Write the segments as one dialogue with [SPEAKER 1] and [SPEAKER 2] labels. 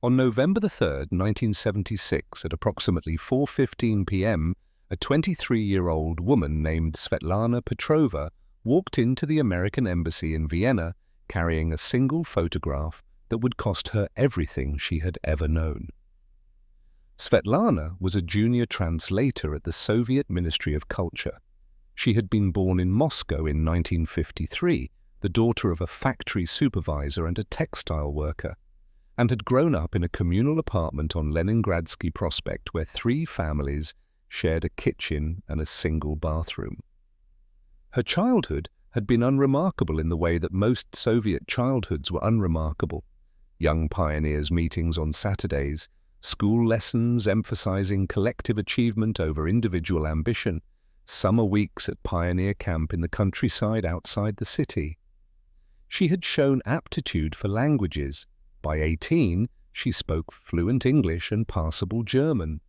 [SPEAKER 1] On November the 3rd, 1976, at approximately 4:15 p.m., a 23-year-old woman named Svetlana Petrova walked into the American Embassy in Vienna carrying a single photograph that would cost her everything she had ever known. Svetlana was a junior translator at the Soviet Ministry of Culture. She had been born in Moscow in 1953, the daughter of a factory supervisor and a textile worker, and had grown up in a communal apartment on Leningradsky Prospect where 3 families shared a kitchen and a single bathroom. Her childhood had been unremarkable in the way that most Soviet childhoods were unremarkable. Young pioneers' meetings on Saturdays, school lessons emphasizing collective achievement over individual ambition, summer weeks at pioneer camp in the countryside outside the city. She had shown aptitude for languages. By 18, she spoke fluent English and passable German.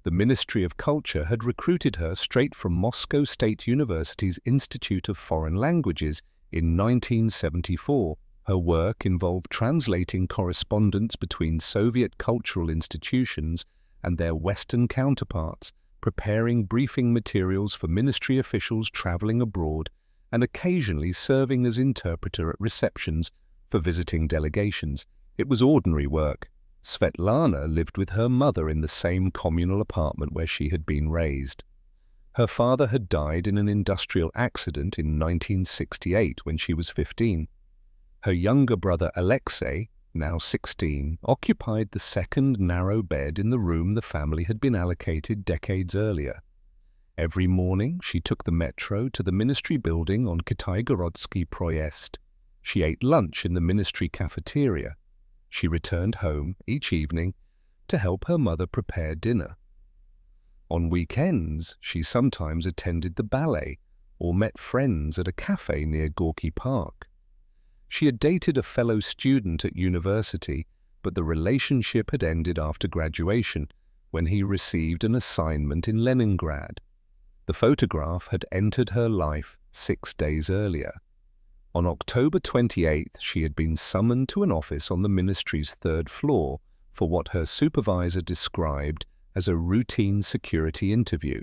[SPEAKER 1] The Ministry of Culture had recruited her straight from Moscow State University's Institute of Foreign Languages in 1974. Her work involved translating correspondence between Soviet cultural institutions and their Western counterparts, preparing briefing materials for ministry officials traveling abroad, and occasionally serving as interpreter at receptions for visiting delegations. It was ordinary work. Svetlana lived with her mother in the same communal apartment where she had been raised. Her father had died in an industrial accident in 1968 when she was 15. Her younger brother Alexei, now 16, occupied the second narrow bed in the room the family had been allocated decades earlier. Every morning she took the metro to the ministry building on Kitaygorodski Proyezd. She ate lunch in the ministry cafeteria. She returned home each evening to help her mother prepare dinner. On weekends, she sometimes attended the ballet or met friends at a cafe near Gorky Park. She had dated a fellow student at university, but the relationship had ended after graduation when he received an assignment in Leningrad. The photograph had entered her life 6 days earlier. On October 28th, she had been summoned to an office on the ministry's 3rd floor for what her supervisor described as a routine security interview.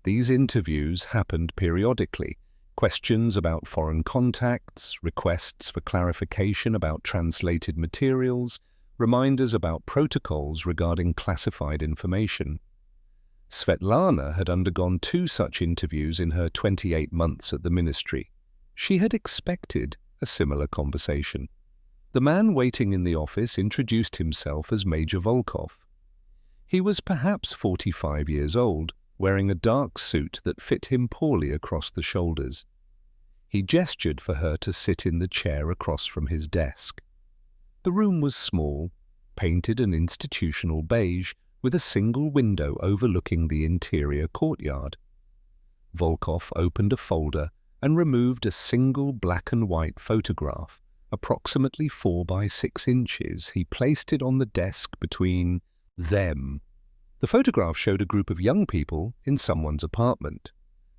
[SPEAKER 1] These interviews happened periodically. Questions about foreign contacts, requests for clarification about translated materials, reminders about protocols regarding classified information. Svetlana had undergone 2 such interviews in her 28 months at the ministry. She had expected a similar conversation. The man waiting in the office introduced himself as Major Volkov. He was perhaps 45 years old, wearing a dark suit that fit him poorly across the shoulders. He gestured for her to sit in the chair across from his desk. The room was small, painted an institutional beige, with a single window overlooking the interior courtyard. Volkov opened a folder and removed a single black and white photograph, approximately 4 by 6 inches. He placed it on the desk between them. The photograph showed a group of young people in someone's apartment.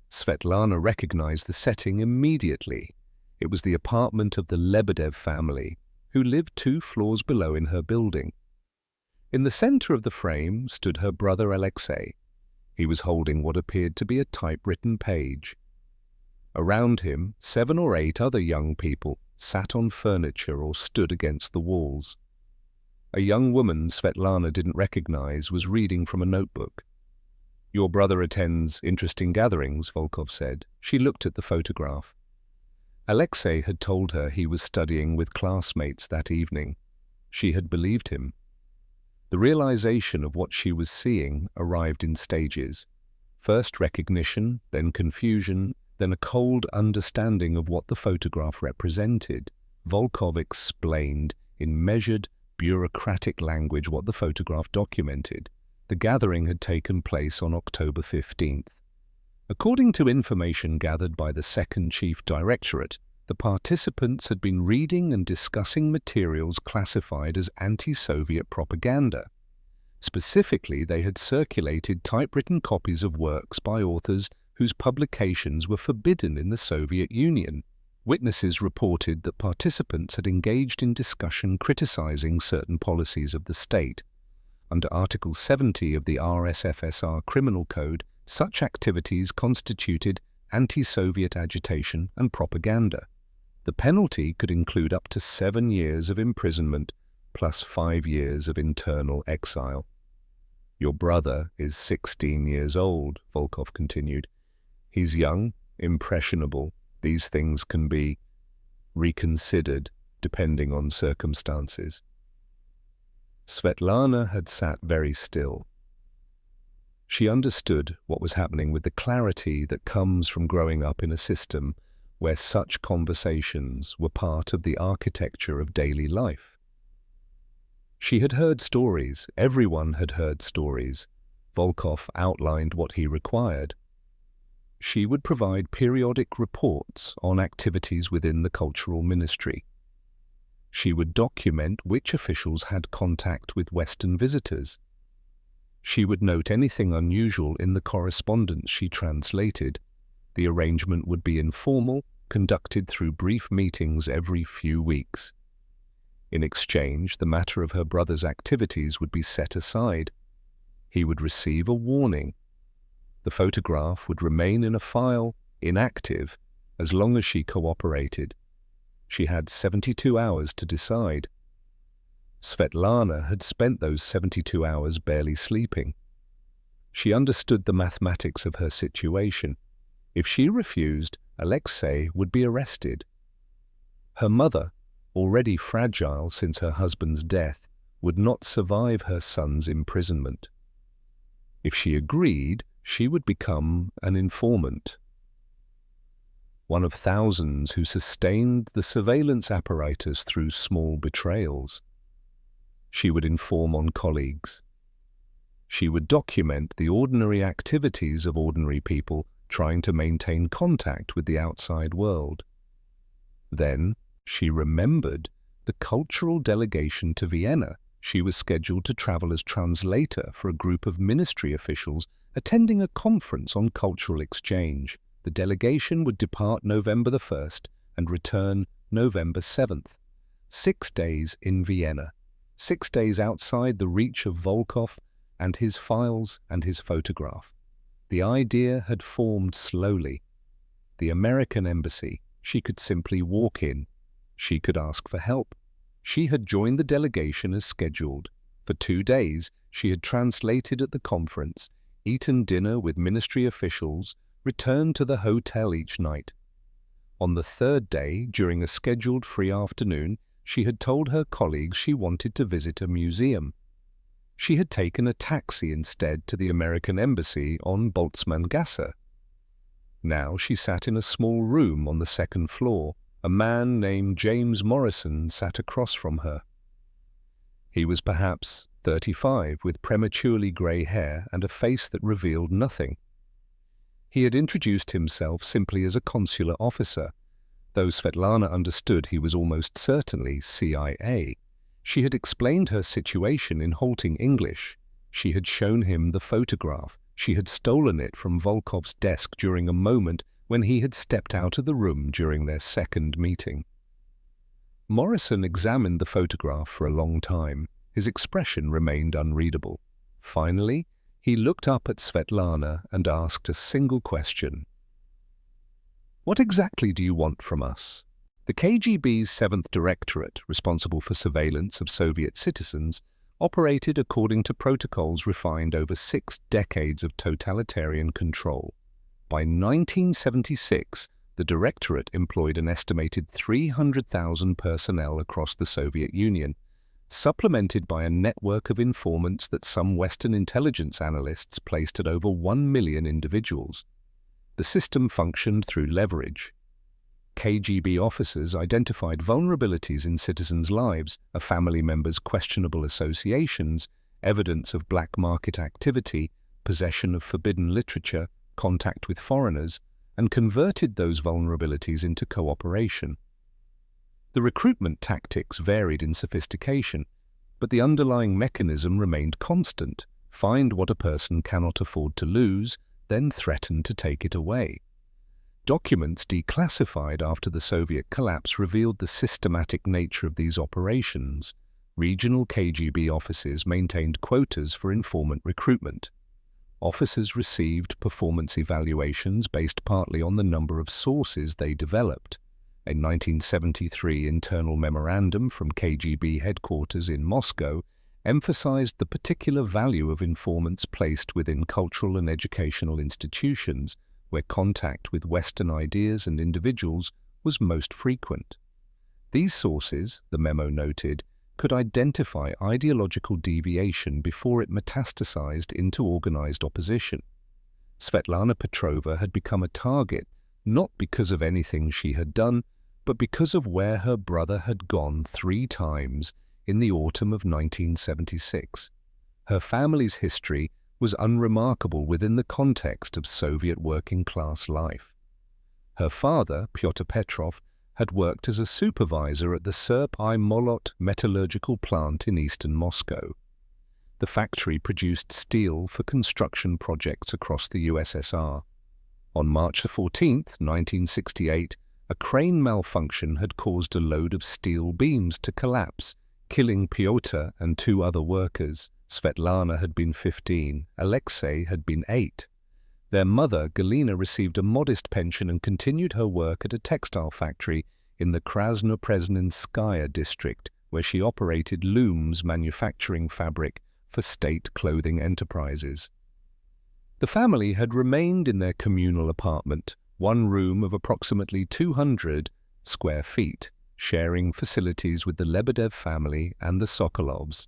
[SPEAKER 1] Svetlana recognized the setting immediately. It was the apartment of the Lebedev family, who lived 2 floors below in her building. In the center of the frame stood her brother Alexei. He was holding what appeared to be a typewritten page. Around him, 7 or 8 other young people sat on furniture or stood against the walls. A young woman Svetlana didn't recognize was reading from a notebook. "Your brother attends interesting gatherings," Volkov said. She looked at the photograph. Alexei had told her he was studying with classmates that evening. She had believed him. The realization of what she was seeing arrived in stages. First recognition, then confusion, then a cold understanding of what the photograph represented. Volkov explained in measured, bureaucratic language what the photograph documented. The gathering had taken place on October 15th. According to information gathered by the Second Chief Directorate, the participants had been reading and discussing materials classified as anti-Soviet propaganda. Specifically, they had circulated typewritten copies of works by authors whose publications were forbidden in the Soviet Union. Witnesses reported that participants had engaged in discussion criticizing certain policies of the state. Under Article 70 of the RSFSR Criminal Code, such activities constituted anti-Soviet agitation and propaganda. The penalty could include up to 7 years of imprisonment plus 5 years of internal exile. Your brother is 16 years old, Volkov continued. He's young, impressionable. These things can be reconsidered depending on circumstances. Svetlana had sat very still. She understood what was happening with the clarity that comes from growing up in a system where such conversations were part of the architecture of daily life. She had heard stories, everyone had heard stories. Volkov outlined what he required. She would provide periodic reports on activities within the cultural ministry. She would document which officials had contact with Western visitors. She would note anything unusual in the correspondence she translated. The arrangement would be informal, conducted through brief meetings every few weeks. In exchange, the matter of her brother's activities would be set aside. He would receive a warning. The photograph would remain in a file, inactive, as long as she cooperated. She had 72 hours to decide. Svetlana had spent those 72 hours barely sleeping. She understood the mathematics of her situation. If she refused, Alexei would be arrested. Her mother, already fragile since her husband's death, would not survive her son's imprisonment. If she agreed, she would become an informant, one of thousands who sustained the surveillance apparatus through small betrayals. She would inform on colleagues. She would document the ordinary activities of ordinary people trying to maintain contact with the outside world. Then she remembered the cultural delegation to Vienna. She was scheduled to travel as translator for a group of ministry officials attending a conference on cultural exchange. The delegation would depart November the 1st and return November 7th. 6 days in Vienna, 6 days outside the reach of Volkov and his files and his photograph. The idea had formed slowly. The American embassy, she could simply walk in. She could ask for help. She had joined the delegation as scheduled. For 2 days, she had translated at the conference, eaten dinner with ministry officials, returned to the hotel each night. On the 3rd day, during a scheduled free afternoon, she had told her colleagues she wanted to visit a museum. She had taken a taxi instead to the American embassy on Boltzmann-Gasse. Now she sat in a small room on the 2nd floor. A man named James Morrison sat across from her. He was perhaps 35, with prematurely grey hair and a face that revealed nothing. He had introduced himself simply as a consular officer. Though Svetlana understood he was almost certainly CIA, she had explained her situation in halting English. She had shown him the photograph. She had stolen it from Volkov's desk during a moment when he had stepped out of the room during their second meeting. Morrison examined the photograph for a long time. His expression remained unreadable. Finally, he looked up at Svetlana and asked a single question. "What exactly do you want from us?" The KGB's 7th Directorate, responsible for surveillance of Soviet citizens, operated according to protocols refined over 6 decades of totalitarian control. By 1976, the Directorate employed an estimated 300,000 personnel across the Soviet Union, supplemented by a network of informants that some Western intelligence analysts placed at over 1 million individuals. The system functioned through leverage. KGB officers identified vulnerabilities in citizens' lives, a family member's questionable associations, evidence of black market activity, possession of forbidden literature, contact with foreigners, and converted those vulnerabilities into cooperation. The recruitment tactics varied in sophistication, but the underlying mechanism remained constant: find what a person cannot afford to lose, then threaten to take it away. Documents declassified after the Soviet collapse revealed the systematic nature of these operations. Regional KGB offices maintained quotas for informant recruitment. Officers received performance evaluations based partly on the number of sources they developed. A 1973 internal memorandum from KGB headquarters in Moscow emphasized the particular value of informants placed within cultural and educational institutions, where contact with Western ideas and individuals was most frequent. These sources, the memo noted, could identify ideological deviation before it metastasized into organized opposition. Svetlana Petrova had become a target not because of anything she had done, but because of where her brother had gone 3 times in the autumn of 1976. Her family's history was unremarkable within the context of Soviet working-class life. Her father, Pyotr Petrov, had worked as a supervisor at the Serp-I Molot metallurgical plant in eastern Moscow. The factory produced steel for construction projects across the USSR. On March 14, 1968, a crane malfunction had caused a load of steel beams to collapse, killing Pyotr and 2 other workers. Svetlana had been 15, Alexei had been 8. Their mother, Galina, received a modest pension and continued her work at a textile factory in the Krasnopresnenskaya district, where she operated looms manufacturing fabric for state clothing enterprises. The family had remained in their communal apartment, one room of approximately 200 square feet, sharing facilities with the Lebedev family and the Sokolovs.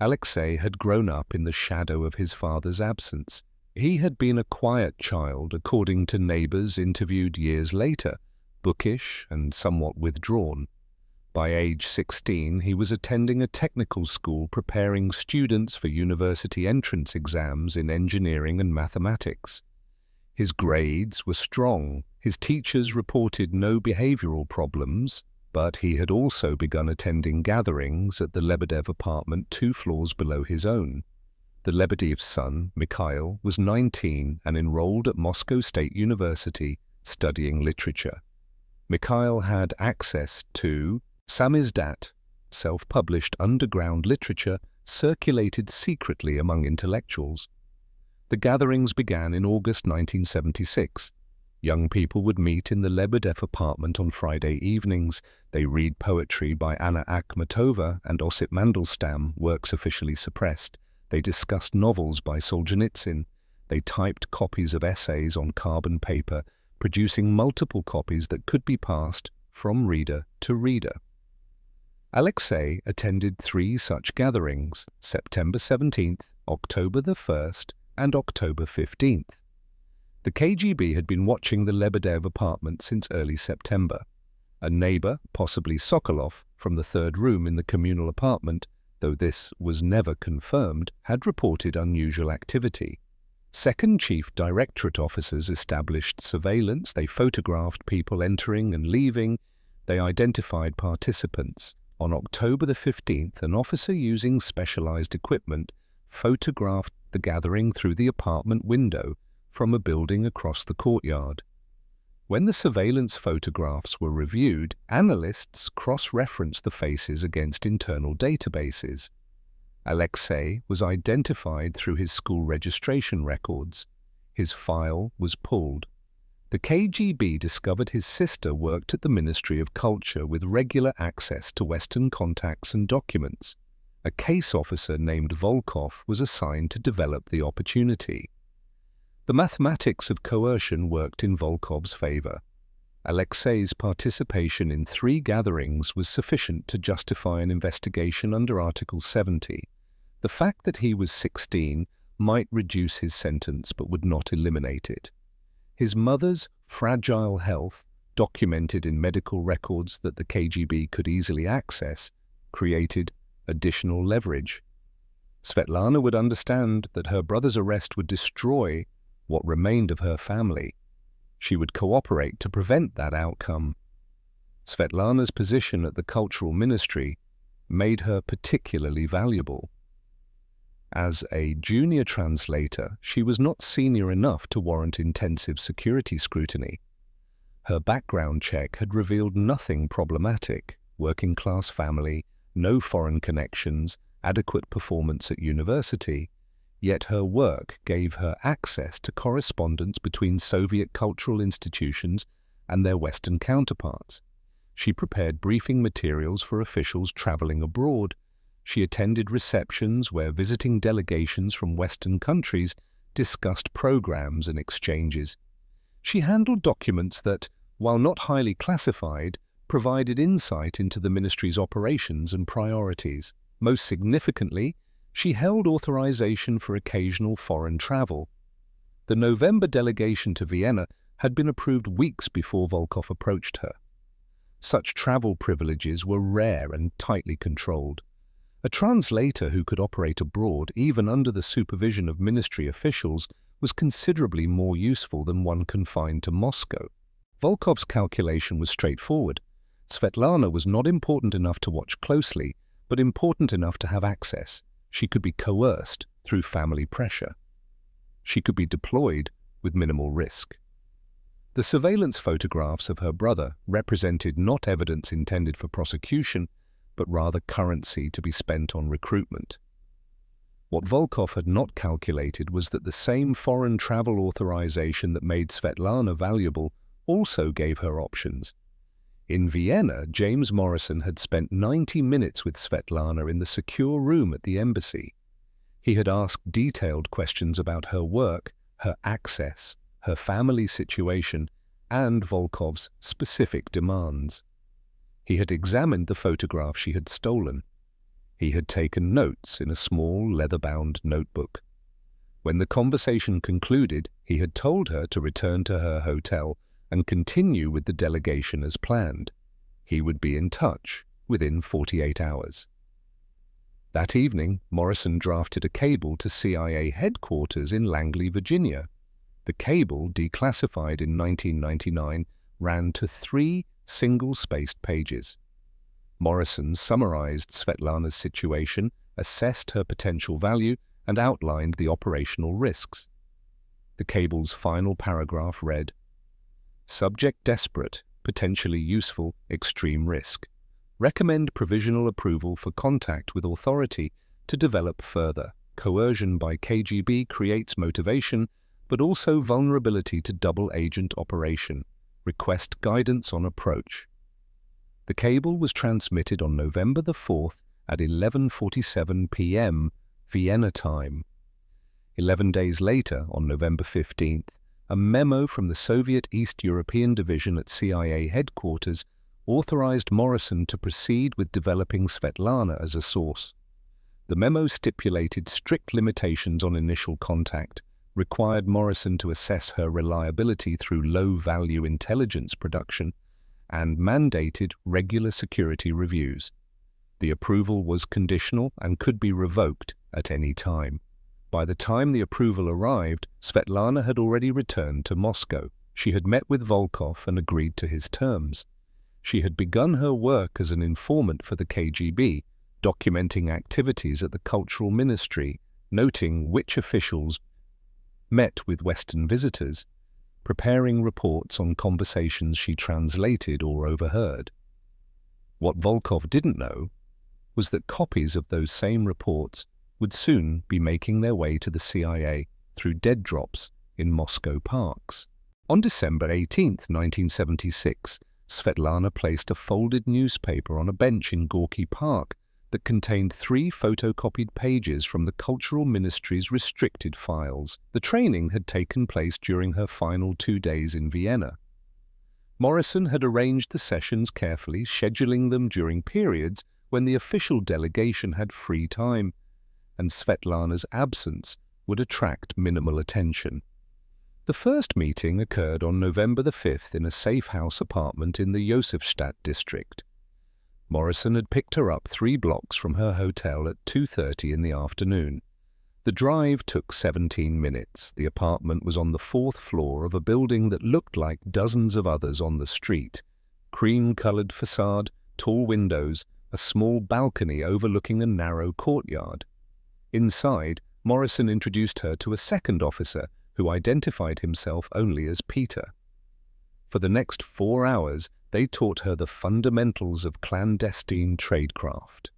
[SPEAKER 1] Alexei had grown up in the shadow of his father's absence. He had been a quiet child, according to neighbors interviewed years later, bookish and somewhat withdrawn. By age 16, he was attending a technical school preparing students for university entrance exams in engineering and mathematics. His grades were strong. His teachers reported no behavioral problems, but he had also begun attending gatherings at the Lebedev apartment 2 floors below his own. The Lebedev's son, Mikhail, was 19 and enrolled at Moscow State University studying literature. Mikhail had access to samizdat, self-published underground literature circulated secretly among intellectuals. The gatherings began in August 1976. Young people would meet in the Lebedev apartment on Friday evenings. They read poetry by Anna Akhmatova and Osip Mandelstam, works officially suppressed. They discussed novels by Solzhenitsyn. They typed copies of essays on carbon paper, producing multiple copies that could be passed from reader to reader. Alexei attended 3 such gatherings, September 17th, October the 1st, and October 15th. The KGB had been watching the Lebedev apartment since early September. A neighbor, possibly Sokolov, from the 3rd room in the communal apartment, though this was never confirmed, had reported unusual activity. 2nd Chief Directorate officers established surveillance. They photographed people entering and leaving. They identified participants. On October the 15th, an officer using specialized equipment photographed the gathering through the apartment window from a building across the courtyard. When the surveillance photographs were reviewed, analysts cross-referenced the faces against internal databases. Alexei was identified through his school registration records. His file was pulled. The KGB discovered his sister worked at the Ministry of Culture with regular access to Western contacts and documents. A case officer named Volkov was assigned to develop the opportunity. The mathematics of coercion worked in Volkov's favor. Alexei's participation in 3 gatherings was sufficient to justify an investigation under Article 70. The fact that he was 16 might reduce his sentence but would not eliminate it. His mother's fragile health, documented in medical records that the KGB could easily access, created additional leverage. Svetlana would understand that her brother's arrest would destroy what remained of her family. She would cooperate to prevent that outcome. Svetlana's position at the Cultural Ministry made her particularly valuable. As a junior translator, she was not senior enough to warrant intensive security scrutiny. Her background check had revealed nothing problematic: working-class family, no foreign connections, adequate performance at university. Yet her work gave her access to correspondence between Soviet cultural institutions and their Western counterparts. She prepared briefing materials for officials traveling abroad. She attended receptions where visiting delegations from Western countries discussed programs and exchanges. She handled documents that, while not highly classified, provided insight into the ministry's operations and priorities. Most significantly, she held authorization for occasional foreign travel. The November delegation to Vienna had been approved weeks before Volkov approached her. Such travel privileges were rare and tightly controlled. A translator who could operate abroad, even under the supervision of ministry officials, was considerably more useful than one confined to Moscow. Volkov's calculation was straightforward. Svetlana was not important enough to watch closely, but important enough to have access. She could be coerced through family pressure. She could be deployed with minimal risk. The surveillance photographs of her brother represented not evidence intended for prosecution, but rather currency to be spent on recruitment. What Volkov had not calculated was that the same foreign travel authorization that made Svetlana valuable also gave her options. In Vienna, James Morrison had spent 90 minutes with Svetlana in the secure room at the embassy. He had asked detailed questions about her work, her access, her family situation, and Volkov's specific demands. He had examined the photograph she had stolen. He had taken notes in a small leather-bound notebook. When the conversation concluded, he had told her to return to her hotel and continue with the delegation as planned. He would be in touch within 48 hours. That evening, Morrison drafted a cable to CIA headquarters in Langley, Virginia. The cable, declassified in 1999, ran to 3 single-spaced pages. Morrison summarized Svetlana's situation, assessed her potential value, and outlined the operational risks. The cable's final paragraph read, "Subject desperate, potentially useful, extreme risk. Recommend provisional approval for contact with authority to develop further. Coercion by KGB creates motivation, but also vulnerability to double-agent operation. Request guidance on approach." The cable was transmitted on November the 4th at 11:47 p.m. Vienna time. 11 days later, on November 15th, a memo from the Soviet East European Division at CIA headquarters authorized Morrison to proceed with developing Svetlana as a source. The memo stipulated strict limitations on initial contact, required Morrison to assess her reliability through low-value intelligence production, and mandated regular security reviews. The approval was conditional and could be revoked at any time. By the time the approval arrived, Svetlana had already returned to Moscow. She had met with Volkov and agreed to his terms. She had begun her work as an informant for the KGB, documenting activities at the Cultural Ministry, noting which officials met with Western visitors, preparing reports on conversations she translated or overheard. What Volkov didn't know was that copies of those same reports would soon be making their way to the CIA through dead drops in Moscow parks. On December 18, 1976, Svetlana placed a folded newspaper on a bench in Gorky Park that contained 3 photocopied pages from the Cultural Ministry's restricted files. The training had taken place during her final 2 days in Vienna. Morrison had arranged the sessions carefully, scheduling them during periods when the official delegation had free time, and Svetlana's absence would attract minimal attention. The first meeting occurred on November the 5th in a safe-house apartment in the Josefstadt district. Morrison had picked her up 3 blocks from her hotel at 2:30 in the afternoon. The drive took 17 minutes. The apartment was on the 4th floor of a building that looked like dozens of others on the street. Cream-colored facade, tall windows, a small balcony overlooking a narrow courtyard. Inside, Morrison introduced her to a second officer who identified himself only as Peter. For the next 4 hours, they taught her the fundamentals of clandestine tradecraft.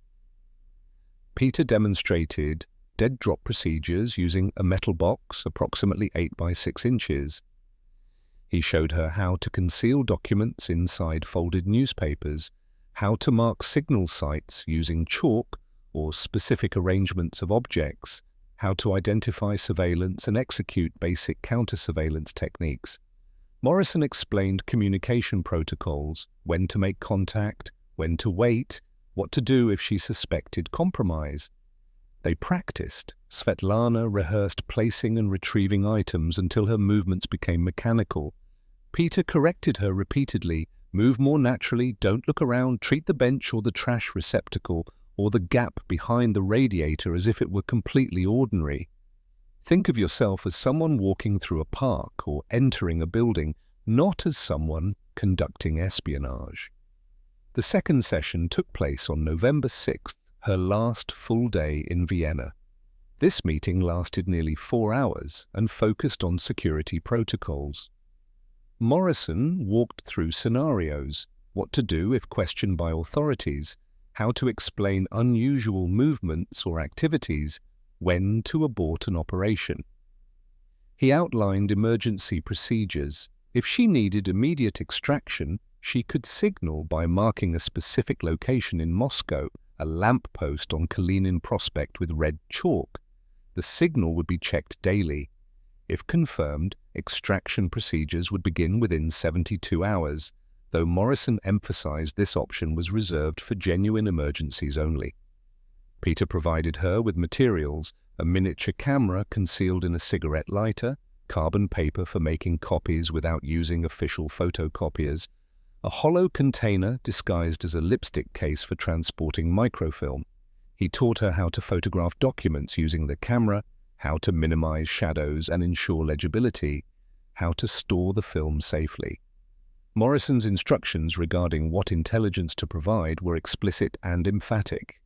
[SPEAKER 1] Peter demonstrated dead drop procedures using a metal box approximately 8 by 6 inches. He showed her how to conceal documents inside folded newspapers, how to mark signal sites using chalk or specific arrangements of objects, how to identify surveillance and execute basic counter-surveillance techniques. Morrison explained communication protocols, when to make contact, when to wait, what to do if she suspected compromise. They practiced. Svetlana rehearsed placing and retrieving items until her movements became mechanical. Peter corrected her repeatedly: move more naturally, don't look around, treat the bench or the trash receptacle or the gap behind the radiator as if it were completely ordinary. Think of yourself as someone walking through a park or entering a building, not as someone conducting espionage. The second session took place on November 6th, her last full day in Vienna. This meeting lasted nearly 4 hours and focused on security protocols. Morrison walked through scenarios: what to do if questioned by authorities, how to explain unusual movements or activities, when to abort an operation. He outlined emergency procedures. If she needed immediate extraction, she could signal by marking a specific location in Moscow, a lamppost on Kalinin Prospect with red chalk. The signal would be checked daily. If confirmed, extraction procedures would begin within 72 hours, though Morrison emphasized this option was reserved for genuine emergencies only. Peter provided her with materials: a miniature camera concealed in a cigarette lighter, carbon paper for making copies without using official photocopiers, a hollow container disguised as a lipstick case for transporting microfilm. He taught her how to photograph documents using the camera, how to minimize shadows and ensure legibility, how to store the film safely. Morrison's instructions regarding what intelligence to provide were explicit and emphatic.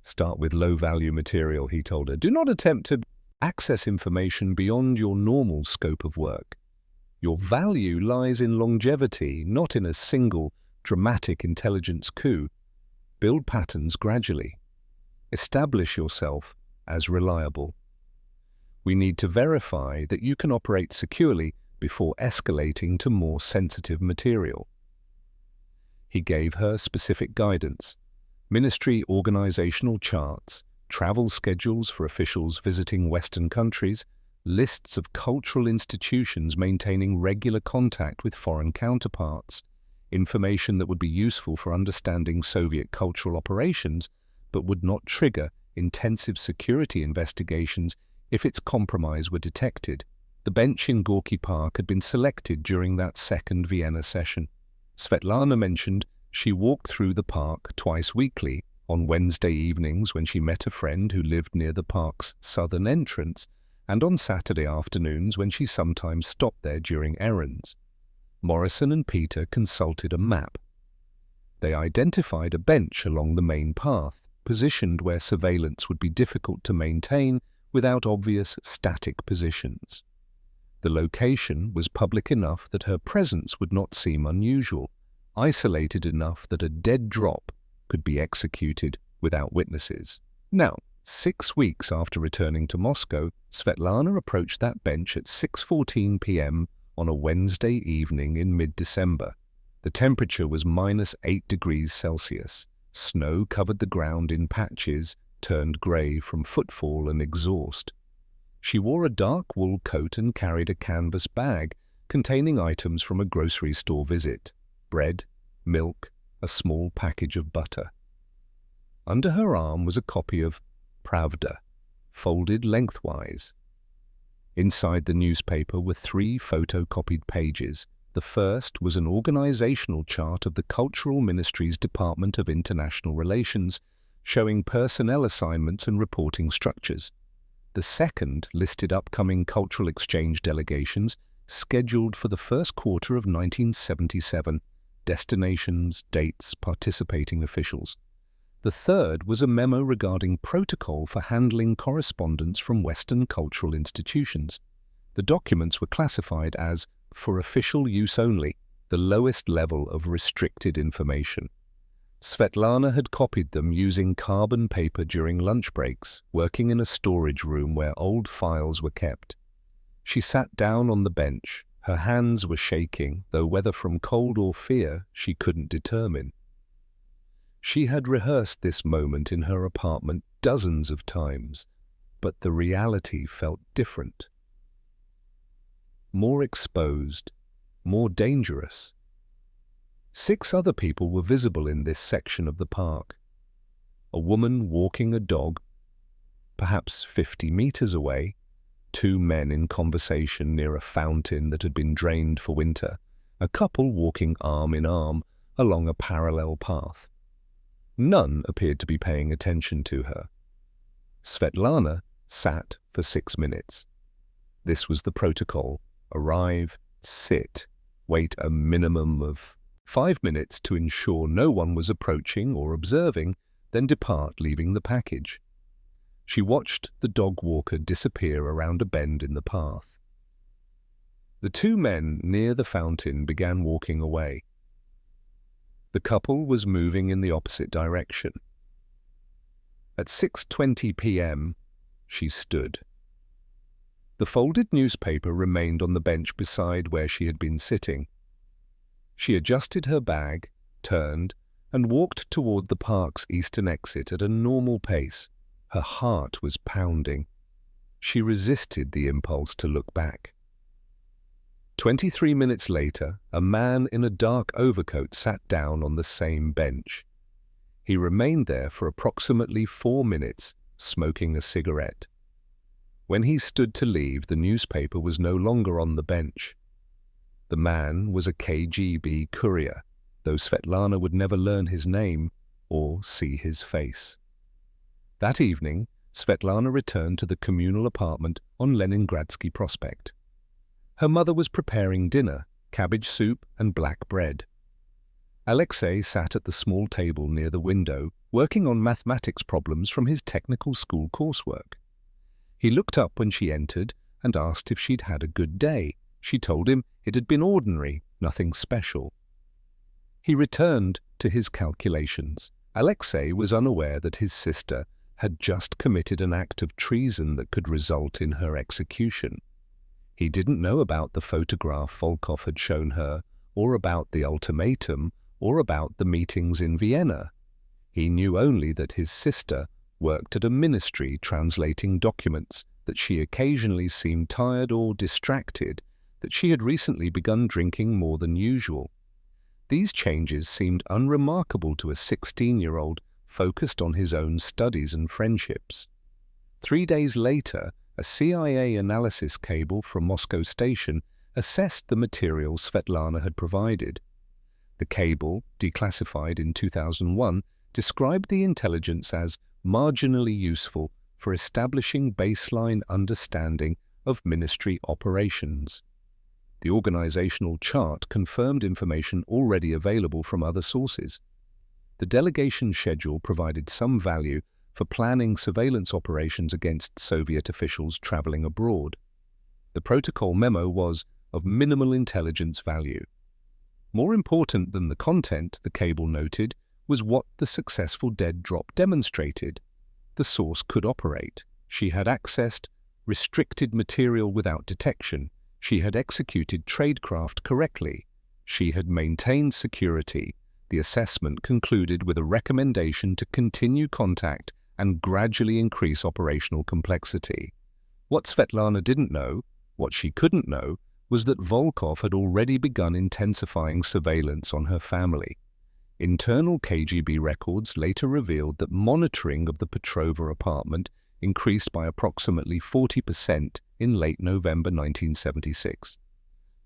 [SPEAKER 1] Start with low-value material, he told her. Do not attempt to access information beyond your normal scope of work. Your value lies in longevity, not in a single, dramatic intelligence coup. Build patterns gradually. Establish yourself as reliable. We need to verify that you can operate securely before escalating to more sensitive material. He gave her specific guidance: ministry organizational charts, travel schedules for officials visiting Western countries, lists of cultural institutions maintaining regular contact with foreign counterparts, information that would be useful for understanding Soviet cultural operations but would not trigger intensive security investigations if its compromise were detected. The bench in Gorky Park had been selected during that second Vienna session. Svetlana mentioned she walked through the park twice weekly, on Wednesday evenings when she met a friend who lived near the park's southern entrance, and on Saturday afternoons when she sometimes stopped there during errands. Morrison and Peter consulted a map. They identified a bench along the main path, positioned where surveillance would be difficult to maintain without obvious static positions. The location was public enough that her presence would not seem unusual, isolated enough that a dead drop could be executed without witnesses. Now, 6 weeks after returning to Moscow, Svetlana approached that bench at 6:14 p.m. on a Wednesday evening in mid-December. The temperature was -8 degrees Celsius. Snow covered the ground in patches, turned grey from footfall and exhaust. She wore a dark wool coat and carried a canvas bag containing items from a grocery store visit: bread, milk, a small package of butter. Under her arm was a copy of Pravda, folded lengthwise. Inside the newspaper were 3 photocopied pages. The first was an organizational chart of the Cultural Ministry's Department of International Relations, showing personnel assignments and reporting structures. The second listed upcoming cultural exchange delegations scheduled for the first quarter of 1977, destinations, dates, participating officials. The third was a memo regarding protocol for handling correspondence from Western cultural institutions. The documents were classified as for official use only, the lowest level of restricted information. Svetlana had copied them using carbon paper during lunch breaks, working in a storage room where old files were kept. She sat down on the bench. Her hands were shaking, though whether from cold or fear she couldn't determine. She had rehearsed this moment in her apartment dozens of times, but the reality felt different. More exposed, more dangerous. 6 other people were visible in this section of the park. A woman walking a dog, perhaps 50 meters away, 2 men in conversation near a fountain that had been drained for winter, a couple walking arm in arm along a parallel path. None appeared to be paying attention to her. Svetlana sat for 6 minutes. This was the protocol: arrive, sit, wait a minimum of 5 minutes to ensure no one was approaching or observing, then depart, leaving the package. She watched the dog walker disappear around a bend in the path. The 2 men near the fountain began walking away. The couple was moving in the opposite direction. At 6:20 p.m., she stood. The folded newspaper remained on the bench beside where she had been sitting. She adjusted her bag, turned, and walked toward the park's eastern exit at a normal pace. Her heart was pounding. She resisted the impulse to look back. 23 minutes later, a man in a dark overcoat sat down on the same bench. He remained there for approximately 4 minutes, smoking a cigarette. When he stood to leave, the newspaper was no longer on the bench. The man was a KGB courier, though Svetlana would never learn his name or see his face. That evening, Svetlana returned to the communal apartment on Leningradsky Prospect. Her mother was preparing dinner, cabbage soup and black bread. Alexei sat at the small table near the window, working on mathematics problems from his technical school coursework. He looked up when she entered and asked if she'd had a good day. She told him it had been ordinary, nothing special. He returned to his calculations. Alexei was unaware that his sister had just committed an act of treason that could result in her execution. He didn't know about the photograph Volkov had shown her, or about the ultimatum, or about the meetings in Vienna. He knew only that his sister worked at a ministry translating documents, that she occasionally seemed tired or distracted, that she had recently begun drinking more than usual. These changes seemed unremarkable to a 16-year-old focused on his own studies and friendships. 3 days later, a CIA analysis cable from Moscow Station assessed the material Svetlana had provided. The cable, declassified in 2001, described the intelligence as marginally useful for establishing baseline understanding of ministry operations. The organizational chart confirmed information already available from other sources. The delegation schedule provided some value for planning surveillance operations against Soviet officials traveling abroad. The protocol memo was of minimal intelligence value. More important than the content, the cable noted, was what the successful dead drop demonstrated. The source could operate. She had accessed restricted material without detection. She had executed tradecraft correctly. She had maintained security. The assessment concluded with a recommendation to continue contact and gradually increase operational complexity. What Svetlana didn't know, what she couldn't know, was that Volkov had already begun intensifying surveillance on her family. Internal KGB records later revealed that monitoring of the Petrova apartment increased by approximately 40% in late November 1976.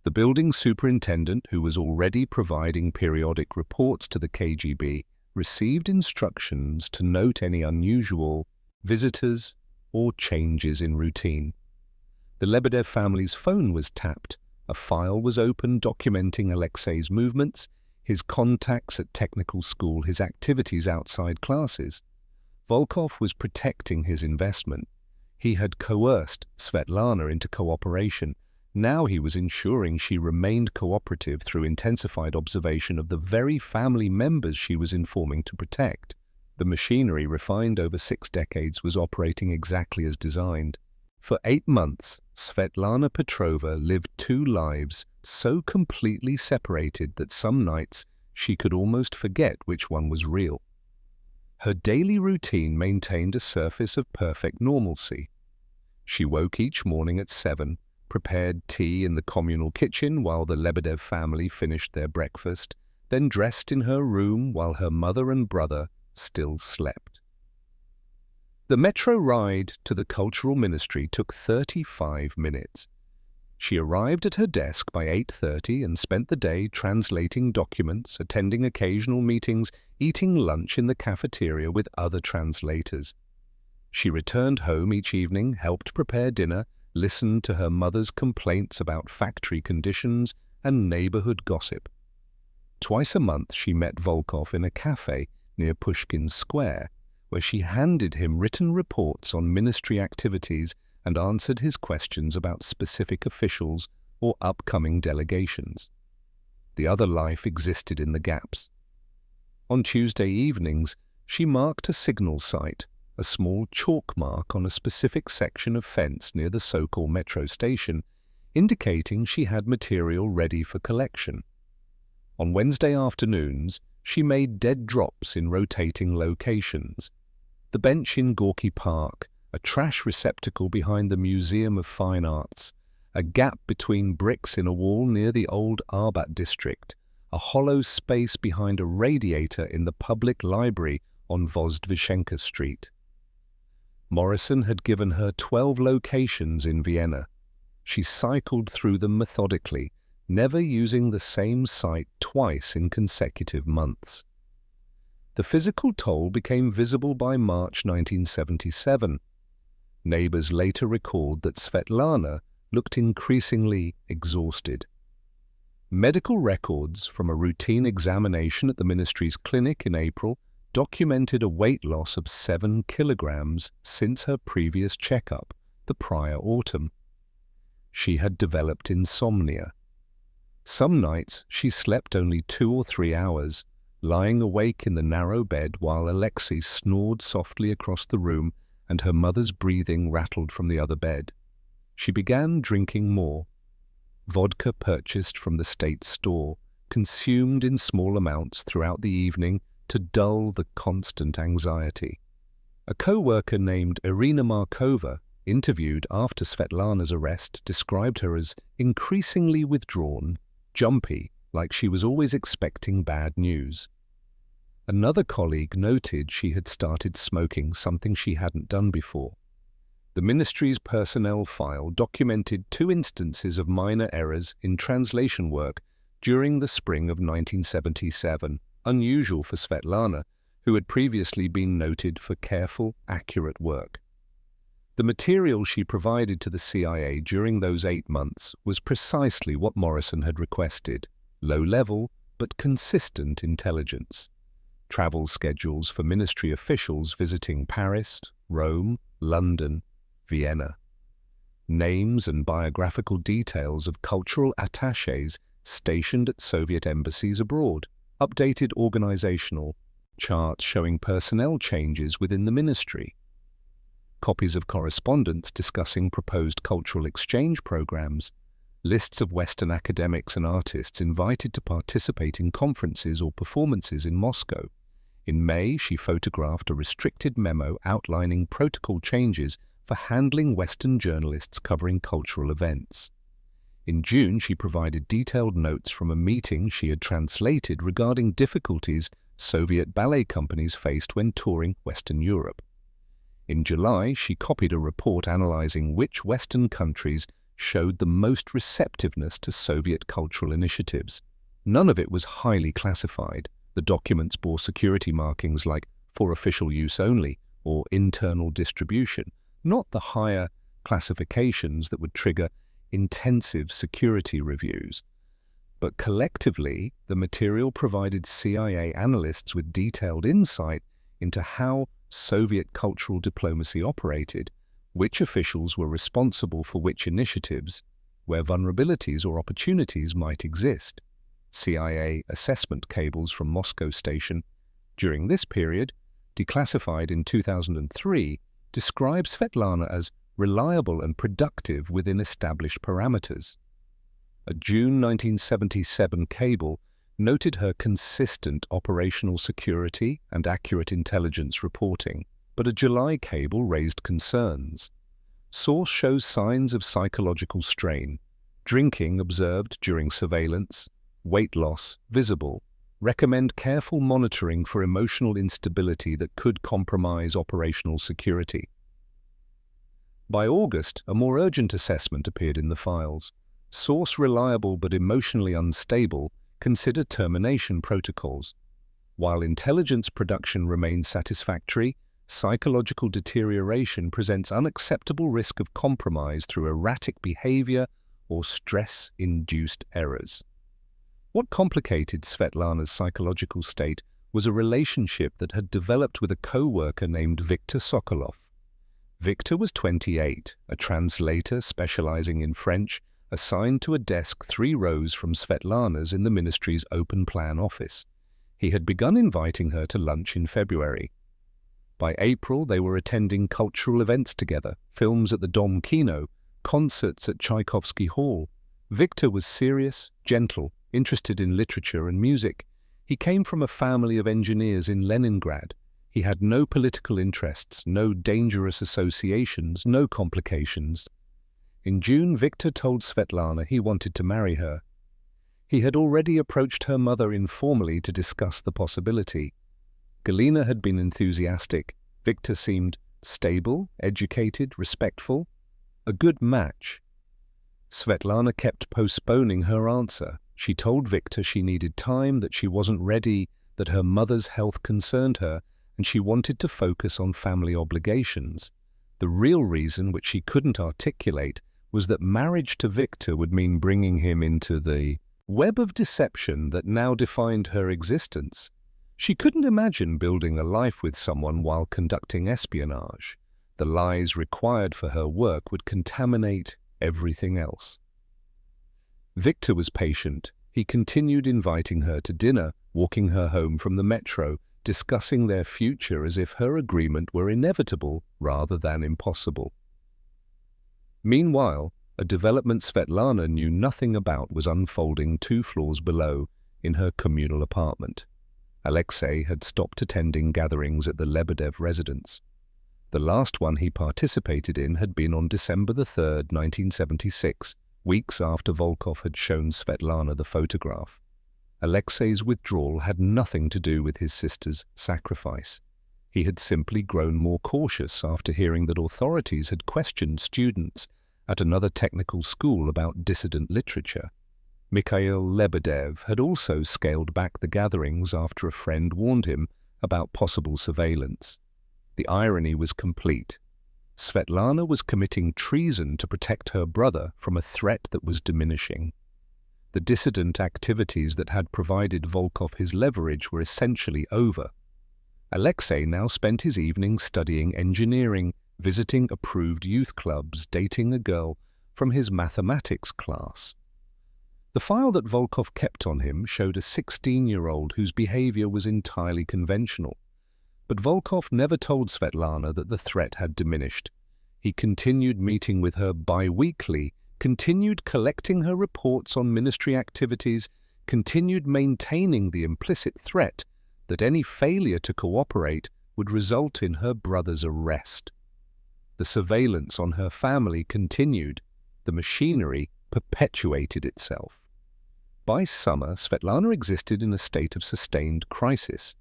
[SPEAKER 1] The building superintendent, who was already providing periodic reports to the KGB, received instructions to note any unusual visitors or changes in routine. The Lebedev family's phone was tapped. A file was opened documenting Alexei's movements, his contacts at technical school, his activities outside classes. Volkov was protecting his investment. He had coerced Svetlana into cooperation, Now he was ensuring she remained cooperative through intensified observation of the very family members she was informing to protect. The machinery, refined over 6 decades, was operating exactly as designed. For 8 months, Svetlana Petrova lived 2 lives so completely separated that some nights she could almost forget which one was real. Her daily routine maintained a surface of perfect normalcy. She woke each morning at 7, prepared tea in the communal kitchen while the Lebedev family finished their breakfast, then dressed in her room while her mother and brother still slept. The metro ride to the Cultural Ministry took 35 minutes. She arrived at her desk by 8:30 and spent the day translating documents, attending occasional meetings, eating lunch in the cafeteria with other translators. She returned home each evening, helped prepare dinner, listened to her mother's complaints about factory conditions and neighborhood gossip. Twice a month she met Volkov in a cafe near Pushkin Square, where she handed him written reports on ministry activities and answered his questions about specific officials or upcoming delegations. The other life existed in the gaps. On Tuesday evenings, she marked a signal site, a small chalk mark on a specific section of fence near the Sokol metro station, indicating she had material ready for collection. On Wednesday afternoons, she made dead drops in rotating locations. The bench in Gorky Park, a trash receptacle behind the Museum of Fine Arts, a gap between bricks in a wall near the old Arbat district, a hollow space behind a radiator in the public library on Vozdvizhenka Street. Morrison had given her 12 locations in Vienna. She cycled through them methodically, never using the same site twice in consecutive months. The physical toll became visible by March 1977. Neighbors later recalled that Svetlana looked increasingly exhausted. Medical records from a routine examination at the ministry's clinic in April documented a weight loss of 7 kilograms since her previous checkup, the prior autumn. She had developed insomnia. Some nights she slept only 2 or 3 hours, lying awake in the narrow bed while Alexei snored softly across the room and her mother's breathing rattled from the other bed. She began drinking more. Vodka purchased from the state store, consumed in small amounts throughout the evening to dull the constant anxiety. A co-worker named Irina Markova, interviewed after Svetlana's arrest, described her as increasingly withdrawn, jumpy, like she was always expecting bad news. Another colleague noted she had started smoking, something she hadn't done before. The ministry's personnel file documented 2 instances of minor errors in translation work during the spring of 1977, unusual for Svetlana, who had previously been noted for careful, accurate work. The material she provided to the CIA during those 8 months was precisely what Morrison had requested: low-level but consistent intelligence. Travel schedules for ministry officials visiting Paris, Rome, London, Vienna. Names and biographical details of cultural attachés stationed at Soviet embassies abroad. Updated organizational charts showing personnel changes within the ministry. Copies of correspondence discussing proposed cultural exchange programs. Lists of Western academics and artists invited to participate in conferences or performances in Moscow. In May, she photographed a restricted memo outlining protocol changes for handling Western journalists covering cultural events. In June, she provided detailed notes from a meeting she had translated regarding difficulties Soviet ballet companies faced when touring Western Europe. In July, she copied a report analyzing which Western countries showed the most receptiveness to Soviet cultural initiatives. None of it was highly classified. The documents bore security markings like "for official use only" or "internal distribution," not the higher classifications that would trigger intensive security reviews. But collectively, the material provided CIA analysts with detailed insight into how Soviet cultural diplomacy operated, which officials were responsible for which initiatives, where vulnerabilities or opportunities might exist. CIA assessment cables from Moscow Station, during this period, declassified in 2003, describe Svetlana as reliable and productive within established parameters. A June 1977 cable noted her consistent operational security and accurate intelligence reporting, but a July cable raised concerns. Source shows signs of psychological strain, drinking observed during surveillance, weight loss visible, recommend careful monitoring for emotional instability that could compromise operational security. By August, a more urgent assessment appeared in the files. Source reliable but emotionally unstable, consider termination protocols. While intelligence production remains satisfactory, psychological deterioration presents unacceptable risk of compromise through erratic behavior or stress-induced errors. What complicated Svetlana's psychological state was a relationship that had developed with a co-worker named Viktor Sokolov. Viktor was 28, a translator specializing in French, assigned to a desk 3 rows from Svetlana's in the ministry's open plan office. He had begun inviting her to lunch in February. By April, they were attending cultural events together, films at the Dom Kino, concerts at Tchaikovsky Hall. Viktor was serious, gentle, interested in literature and music. He came from a family of engineers in Leningrad. He had no political interests, no dangerous associations, no complications. In June, Viktor told Svetlana he wanted to marry her. He had already approached her mother informally to discuss the possibility. Galina had been enthusiastic. Viktor seemed stable, educated, respectful. A good match. Svetlana kept postponing her answer. She told Viktor she needed time, that she wasn't ready, that her mother's health concerned her, and she wanted to focus on family obligations. The real reason, which she couldn't articulate, was that marriage to Viktor would mean bringing him into the web of deception that now defined her existence. She couldn't imagine building a life with someone while conducting espionage. The lies required for her work would contaminate everything else. Viktor was patient. He continued inviting her to dinner, walking her home from the metro, discussing their future as if her agreement were inevitable rather than impossible. Meanwhile, a development Svetlana knew nothing about was unfolding 2 floors below in her communal apartment. Alexei had stopped attending gatherings at the Lebedev residence. The last one he participated in had been on December 3, 1976, weeks after Volkov had shown Svetlana the photograph. Alexei's withdrawal had nothing to do with his sister's sacrifice. He had simply grown more cautious after hearing that authorities had questioned students at another technical school about dissident literature. Mikhail Lebedev had also scaled back the gatherings after a friend warned him about possible surveillance. The irony was complete. Svetlana was committing treason to protect her brother from a threat that was diminishing. The dissident activities that had provided Volkov his leverage were essentially over. Alexei now spent his evenings studying engineering, visiting approved youth clubs, dating a girl from his mathematics class. The file that Volkov kept on him showed a 16-year-old whose behavior was entirely conventional. But Volkov never told Svetlana that the threat had diminished. He continued meeting with her bi-weekly, continued collecting her reports on ministry activities, continued maintaining the implicit threat that any failure to cooperate would result in her brother's arrest. The surveillance on her family continued. The machinery perpetuated itself. By summer, Svetlana existed in a state of sustained crisis.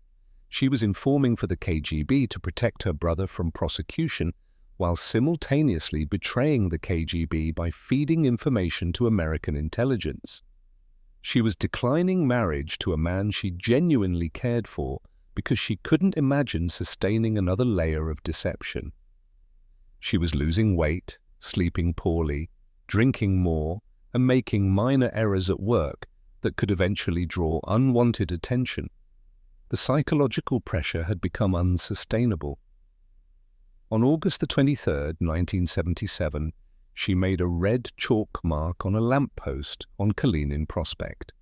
[SPEAKER 1] She was informing for the KGB to protect her brother from prosecution, while simultaneously betraying the KGB by feeding information to American intelligence. She was declining marriage to a man she genuinely cared for because she couldn't imagine sustaining another layer of deception. She was losing weight, sleeping poorly, drinking more, and making minor errors at work that could eventually draw unwanted attention. The psychological pressure had become unsustainable. On August 23, 1977, she made a red chalk mark on a lamppost on Kalinin Prospect.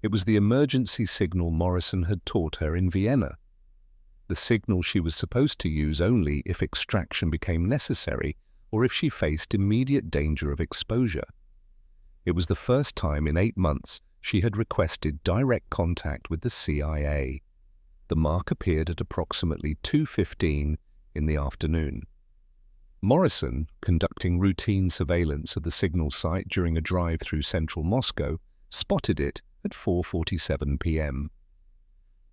[SPEAKER 1] It was the emergency signal Morrison had taught her in Vienna, the signal she was supposed to use only if extraction became necessary or if she faced immediate danger of exposure. It was the first time in 8 months she had requested direct contact with the CIA. The mark appeared at approximately 2:15 in the afternoon. Morrison, conducting routine surveillance of the signal site during a drive through central Moscow, spotted it at 4:47 p.m.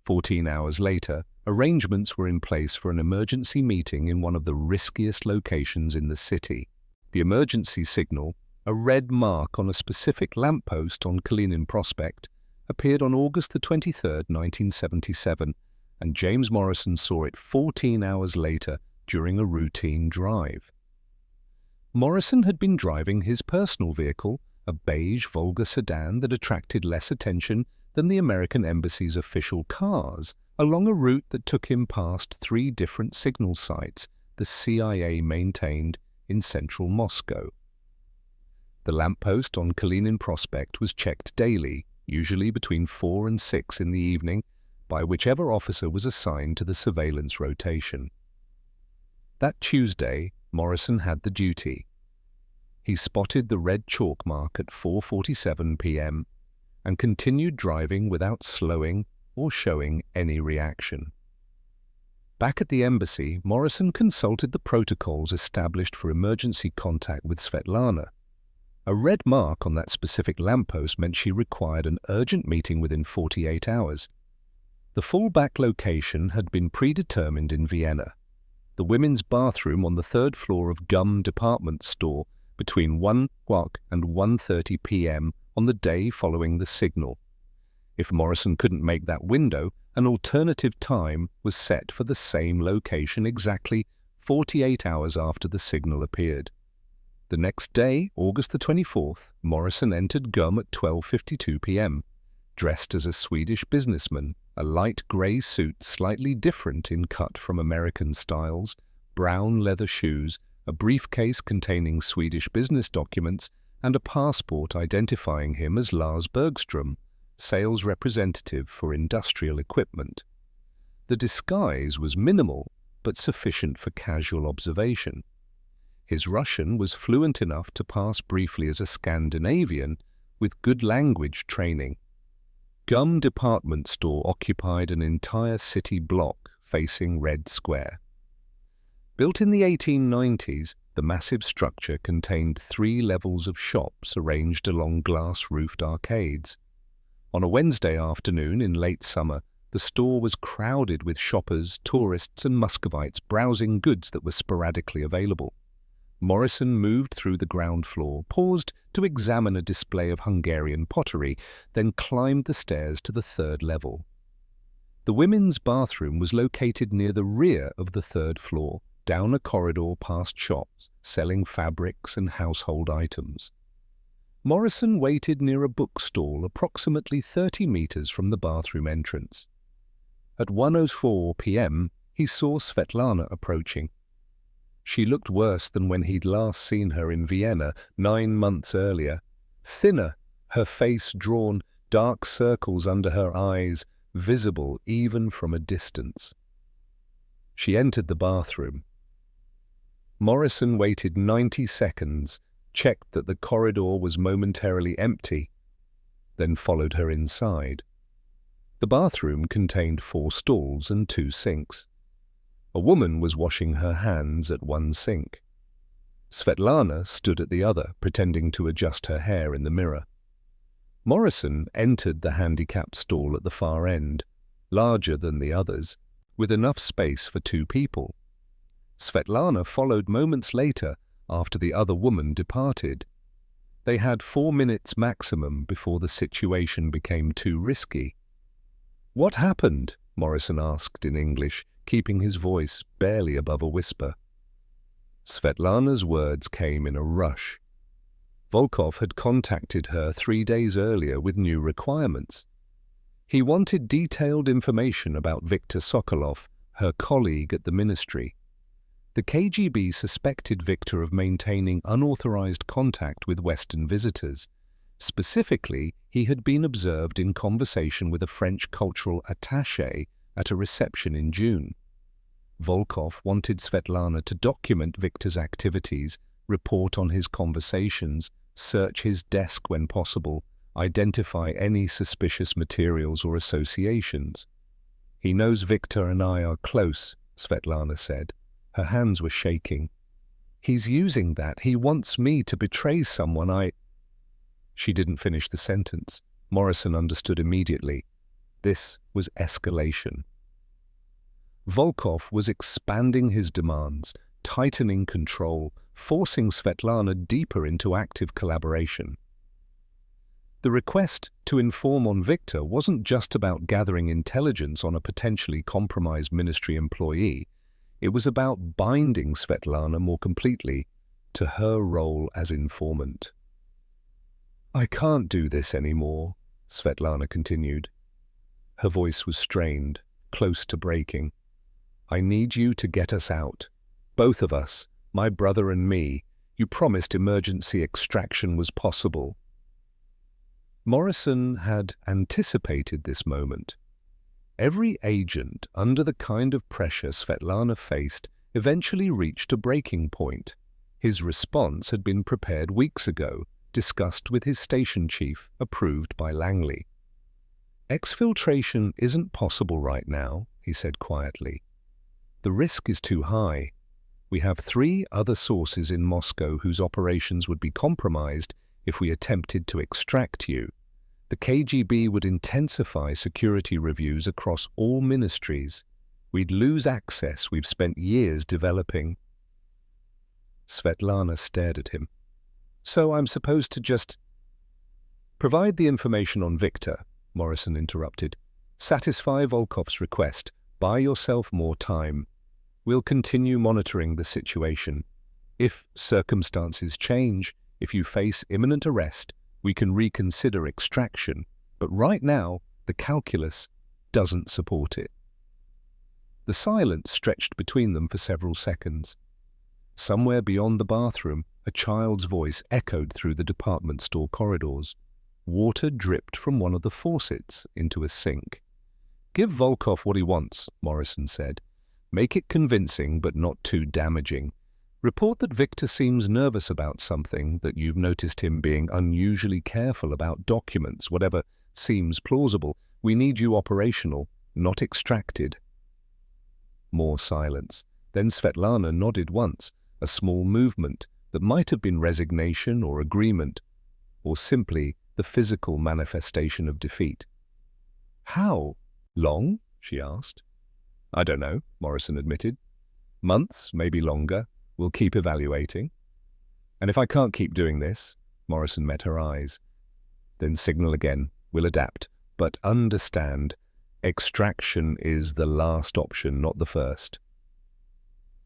[SPEAKER 1] 14 hours later, arrangements were in place for an emergency meeting in one of the riskiest locations in the city. The emergency signal, a red mark on a specific lamppost on Kalinin Prospect, appeared on August 23, 1977, and James Morrison saw it 14 hours later during a routine drive. Morrison had been driving his personal vehicle, a beige Volga sedan that attracted less attention than the American Embassy's official cars, along a route that took him past 3 different signal sites the CIA maintained in central Moscow. The lamppost on Kalinin Prospect was checked daily, usually between 4 and 6 in the evening, by whichever officer was assigned to the surveillance rotation. That Tuesday, Morrison had the duty. He spotted the red chalk mark at 4:47 p.m. and continued driving without slowing or showing any reaction. Back at the embassy, Morrison consulted the protocols established for emergency contact with Svetlana. A red mark on that specific lamppost meant she required an urgent meeting within 48 hours. The fallback location had been predetermined in Vienna, the women's bathroom on the 3rd floor of Gum department store between 1 o'clock and 1:30 p.m. on the day following the signal. If Morrison couldn't make that window, an alternative time was set for the same location exactly 48 hours after the signal appeared. The next day, August the 24th, Morrison entered Gum at 12:52 p.m., dressed as a Swedish businessman, a light grey suit slightly different in cut from American styles, brown leather shoes, a briefcase containing Swedish business documents, and a passport identifying him as Lars Bergström, sales representative for industrial equipment. The disguise was minimal, but sufficient for casual observation. His Russian was fluent enough to pass briefly as a Scandinavian with good language training. Gum department store occupied an entire city block facing Red Square. Built in the 1890s, the massive structure contained 3 levels of shops arranged along glass-roofed arcades. On a Wednesday afternoon in late summer, the store was crowded with shoppers, tourists and Muscovites browsing goods that were sporadically available. Morrison moved through the ground floor, paused to examine a display of Hungarian pottery, then climbed the stairs to the 3rd level. The women's bathroom was located near the rear of the 3rd floor, down a corridor past shops selling fabrics and household items. Morrison waited near a bookstall approximately 30 meters from the bathroom entrance. At 1:04 p.m., he saw Svetlana approaching. She looked worse than when he'd last seen her in Vienna 9 months earlier. Thinner, her face drawn, dark circles under her eyes, visible even from a distance. She entered the bathroom. Morrison waited 90 seconds, checked that the corridor was momentarily empty, then followed her inside. The bathroom contained 4 stalls and 2 sinks. A woman was washing her hands at one sink. Svetlana stood at the other, pretending to adjust her hair in the mirror. Morrison entered the handicapped stall at the far end, larger than the others, with enough space for 2 people. Svetlana followed moments later after the other woman departed. They had 4 minutes maximum before the situation became too risky. "What happened?" Morrison asked in English, keeping his voice barely above a whisper. Svetlana's words came in a rush. Volkov had contacted her 3 days earlier with new requirements. He wanted detailed information about Viktor Sokolov, her colleague at the ministry. The KGB suspected Victor of maintaining unauthorized contact with Western visitors. Specifically, he had been observed in conversation with a French cultural attaché at a reception in June. Volkov wanted Svetlana to document Victor's activities, report on his conversations, search his desk when possible, identify any suspicious materials or associations. "He knows Victor and I are close," Svetlana said. Her hands were shaking. "He's using that. He wants me to betray someone I—" She didn't finish the sentence. Morrison understood immediately. This was escalation. Volkov was expanding his demands, tightening control, forcing Svetlana deeper into active collaboration. The request to inform on Victor wasn't just about gathering intelligence on a potentially compromised ministry employee. It was about binding Svetlana more completely to her role as informant. "I can't do this anymore," Svetlana continued. Her voice was strained, close to breaking. "I need you to get us out. Both of us, my brother and me. You promised emergency extraction was possible." Morrison had anticipated this moment. Every agent, under the kind of pressure Svetlana faced, eventually reached a breaking point. His response had been prepared weeks ago, discussed with his station chief, approved by Langley. "Exfiltration isn't possible right now," he said quietly. "The risk is too high. We have 3 other sources in Moscow whose operations would be compromised if we attempted to extract you. The KGB would intensify security reviews across all ministries. We'd lose access we've spent years developing." Svetlana stared at him. "So I'm supposed to just—" "Provide the information on Victor," Morrison interrupted. "Satisfy Volkov's request. Buy yourself more time. We'll continue monitoring the situation. If circumstances change, if you face imminent arrest, we can reconsider extraction. But right now, the calculus doesn't support it." The silence stretched between them for several seconds. Somewhere beyond the bathroom, a child's voice echoed through the department store corridors. Water dripped from one of the faucets into a sink. "Give Volkov what he wants," Morrison said. "Make it convincing but not too damaging. Report that Victor seems nervous about something, that you've noticed him being unusually careful about documents, whatever seems plausible. We need you operational, not extracted." More silence. Then Svetlana nodded once, a small movement that might have been resignation or agreement, or simply the physical manifestation of defeat. "How long?" she asked. "I don't know," Morrison admitted. "Months, maybe longer. We'll keep evaluating. And if I can't keep doing this," Morrison met her eyes, "then signal again. We'll adapt. But understand, extraction is the last option, not the first."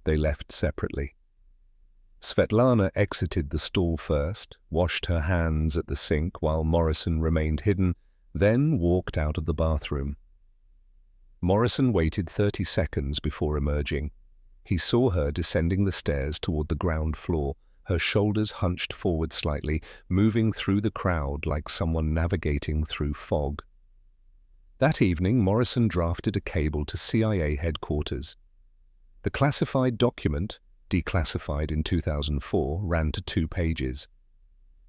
[SPEAKER 1] They left separately. Svetlana exited the stall first, washed her hands at the sink while Morrison remained hidden, then walked out of the bathroom. Morrison waited 30 seconds before emerging. He saw her descending the stairs toward the ground floor, her shoulders hunched forward slightly, moving through the crowd like someone navigating through fog. That evening, Morrison drafted a cable to CIA headquarters. The classified document, declassified in 2004, ran to 2 pages.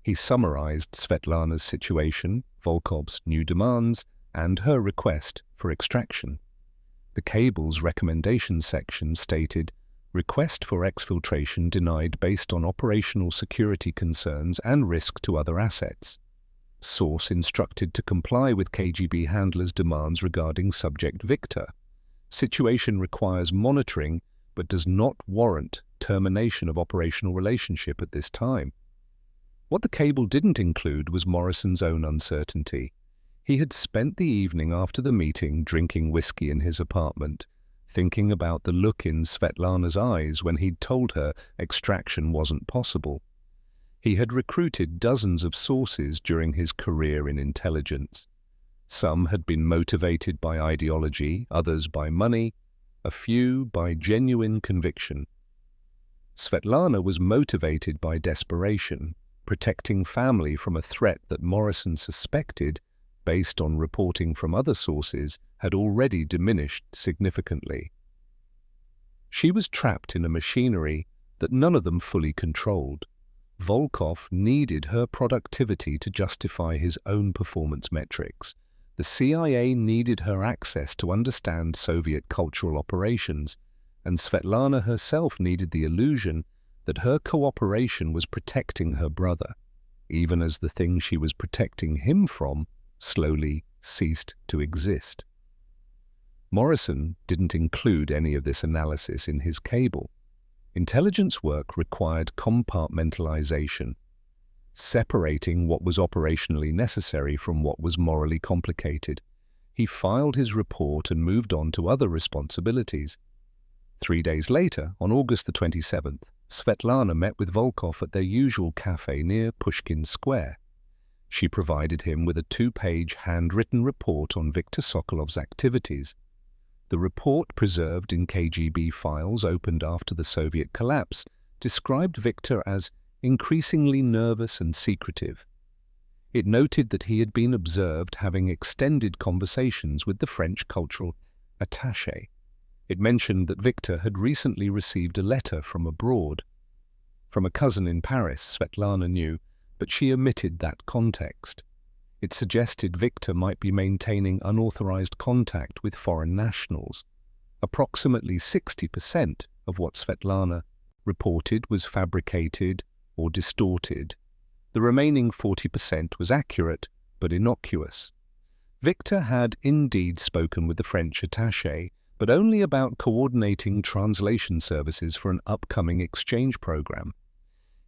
[SPEAKER 1] He summarized Svetlana's situation, Volkov's new demands, and her request for extraction. The cable's recommendation section stated, "Request for exfiltration denied based on operational security concerns and risk to other assets. Source instructed to comply with KGB handlers' demands regarding subject Victor. Situation requires monitoring but does not warrant termination of operational relationship at this time." What the cable didn't include was Morrison's own uncertainty. He had spent the evening after the meeting drinking whiskey in his apartment, thinking about the look in Svetlana's eyes when he'd told her extraction wasn't possible. He had recruited dozens of sources during his career in intelligence. Some had been motivated by ideology, others by money, a few by genuine conviction. Svetlana was motivated by desperation, protecting family from a threat that Morrison suspected, based on reporting from other sources, had already diminished significantly. She was trapped in a machinery that none of them fully controlled. Volkov needed her productivity to justify his own performance metrics. The CIA needed her access to understand Soviet cultural operations, and Svetlana herself needed the illusion that her cooperation was protecting her brother, even as the thing she was protecting him from slowly ceased to exist. Morrison didn't include any of this analysis in his cable. Intelligence work required compartmentalization, separating what was operationally necessary from what was morally complicated. He filed his report and moved on to other responsibilities. 3 days later, on August the 27th, Svetlana met with Volkov at their usual cafe near Pushkin Square. She provided him with a 2-page handwritten report on Viktor Sokolov's activities. The report, preserved in KGB files opened after the Soviet collapse, described Viktor as increasingly nervous and secretive. It noted that he had been observed having extended conversations with the French cultural attaché. It mentioned that Viktor had recently received a letter from abroad. From a cousin in Paris, Svetlana knew, but she omitted that context. It suggested Viktor might be maintaining unauthorized contact with foreign nationals. Approximately 60% of what Svetlana reported was fabricated or distorted. The remaining 40% was accurate but innocuous. Viktor had indeed spoken with the French attaché, but only about coordinating translation services for an upcoming exchange program.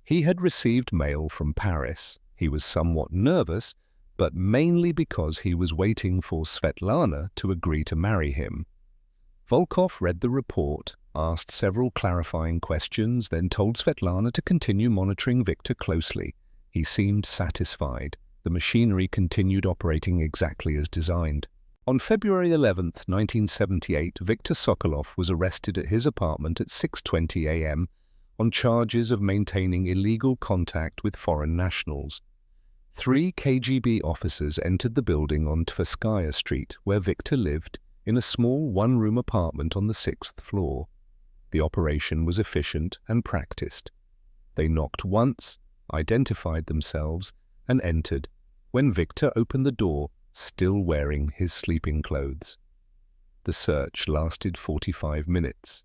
[SPEAKER 1] He had received mail from Paris. He was somewhat nervous, but mainly because he was waiting for Svetlana to agree to marry him. Volkov read the report, asked several clarifying questions, then told Svetlana to continue monitoring Viktor closely. He seemed satisfied. The machinery continued operating exactly as designed. On February 11, 1978, Viktor Sokolov was arrested at his apartment at 6:20 a.m. on charges of maintaining illegal contact with foreign nationals. 3 KGB officers entered the building on Tverskaya Street, where Viktor lived, in a small one-room apartment on the 6th floor. The operation was efficient and practiced. They knocked once, identified themselves, and entered, when Viktor opened the door, still wearing his sleeping clothes. The search lasted 45 minutes.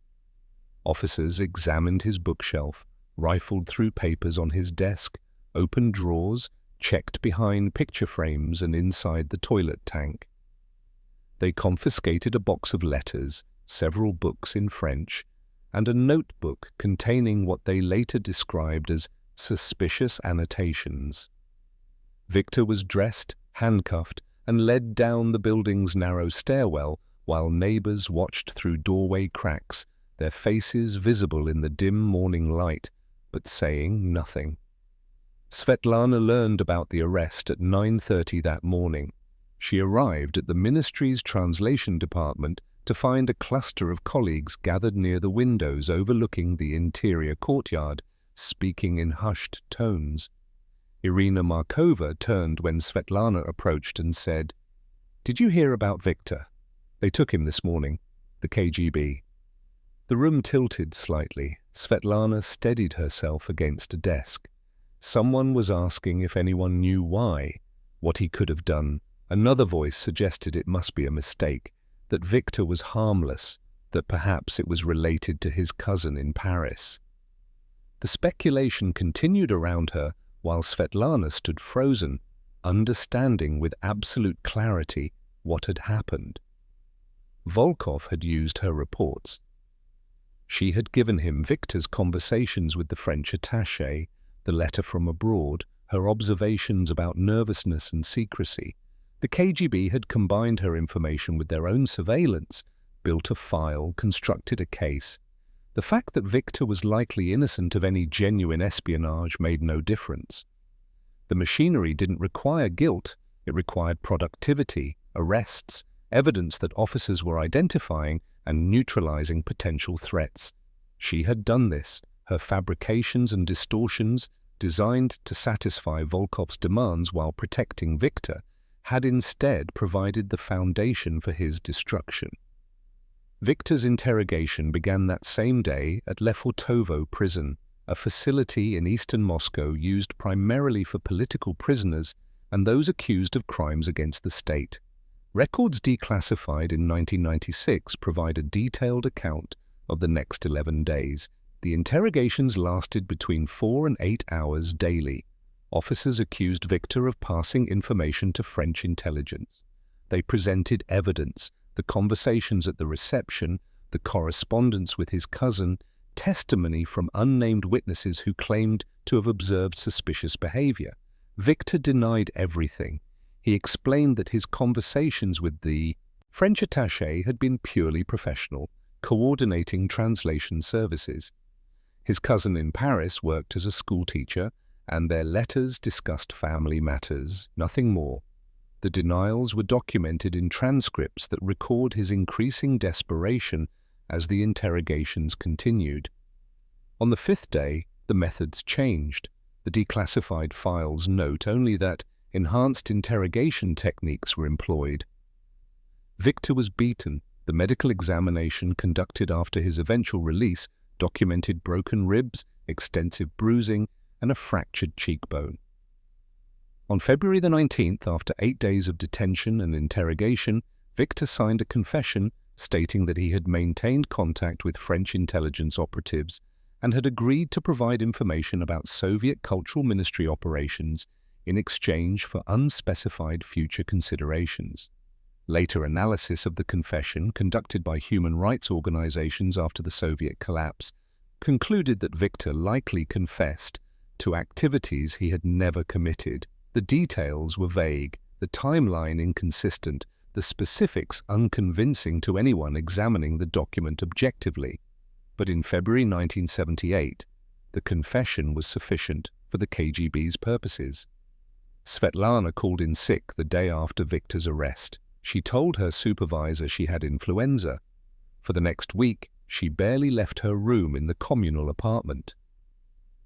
[SPEAKER 1] Officers examined his bookshelf, rifled through papers on his desk, opened drawers, checked behind picture frames and inside the toilet tank. They confiscated a box of letters, several books in French, and a notebook containing what they later described as suspicious annotations. Viktor was dressed, handcuffed, and led down the building's narrow stairwell while neighbors watched through doorway cracks, their faces visible in the dim morning light, but saying nothing. Svetlana learned about the arrest at 9:30 that morning. She arrived at the ministry's translation department to find a cluster of colleagues gathered near the windows overlooking the interior courtyard, speaking in hushed tones. Irina Markova turned when Svetlana approached and said, "Did you hear about Viktor? They took him this morning, the KGB." The room tilted slightly. Svetlana steadied herself against a desk. Someone was asking if anyone knew why, what he could have done. Another voice suggested it must be a mistake, that Viktor was harmless, that perhaps it was related to his cousin in Paris. The speculation continued around her while Svetlana stood frozen, understanding with absolute clarity what had happened. Volkov had used her reports. She had given him Viktor's conversations with the French attaché, the letter from abroad, her observations about nervousness and secrecy. The KGB had combined her information with their own surveillance, built a file, constructed a case. The fact that Viktor was likely innocent of any genuine espionage made no difference. The machinery didn't require guilt, it required productivity, arrests, evidence that officers were identifying and neutralizing potential threats. She had done this, her fabrications and distortions, designed to satisfy Volkov's demands while protecting Victor, had instead provided the foundation for his destruction. Victor's interrogation began that same day at Lefortovo prison, a facility in eastern Moscow used primarily for political prisoners and those accused of crimes against the state. Records declassified in 1996 provide a detailed account of the next 11 days. The interrogations lasted between 4 and 8 hours daily. Officers accused Victor of passing information to French intelligence. They presented evidence, the conversations at the reception, the correspondence with his cousin, testimony from unnamed witnesses who claimed to have observed suspicious behavior. Victor denied everything. He explained that his conversations with the French attaché had been purely professional, coordinating translation services. His cousin in Paris worked as a schoolteacher, and their letters discussed family matters, nothing more. The denials were documented in transcripts that record his increasing desperation as the interrogations continued. On the 5th day, the methods changed. The declassified files note only that enhanced interrogation techniques were employed. Victor was beaten. The medical examination conducted after his eventual release documented broken ribs, extensive bruising, and a fractured cheekbone. On February the 19th, after 8 days of detention and interrogation, Victor signed a confession stating that he had maintained contact with French intelligence operatives and had agreed to provide information about Soviet Cultural Ministry operations in exchange for unspecified future considerations. Later analysis of the confession, conducted by human rights organizations after the Soviet collapse, concluded that Victor likely confessed to activities he had never committed. The details were vague, the timeline inconsistent, the specifics unconvincing to anyone examining the document objectively. But in February 1978, the confession was sufficient for the KGB's purposes. Svetlana called in sick the day after Victor's arrest. She told her supervisor she had influenza. For the next week, she barely left her room in the communal apartment.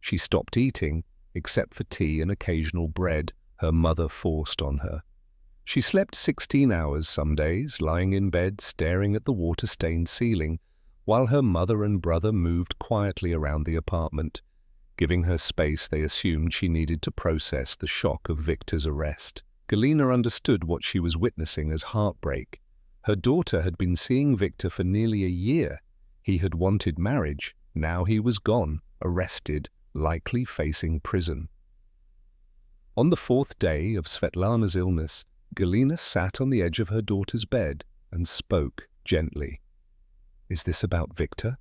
[SPEAKER 1] She stopped eating, except for tea and occasional bread her mother forced on her. She slept 16 hours some days, lying in bed staring at the water-stained ceiling, while her mother and brother moved quietly around the apartment, giving her space they assumed she needed to process the shock of Victor's arrest. Galina understood what she was witnessing as heartbreak. Her daughter had been seeing Victor for nearly a year. He had wanted marriage. Now he was gone, arrested, likely facing prison. On the 4th day of Svetlana's illness, Galina sat on the edge of her daughter's bed and spoke gently. "Is this about Victor?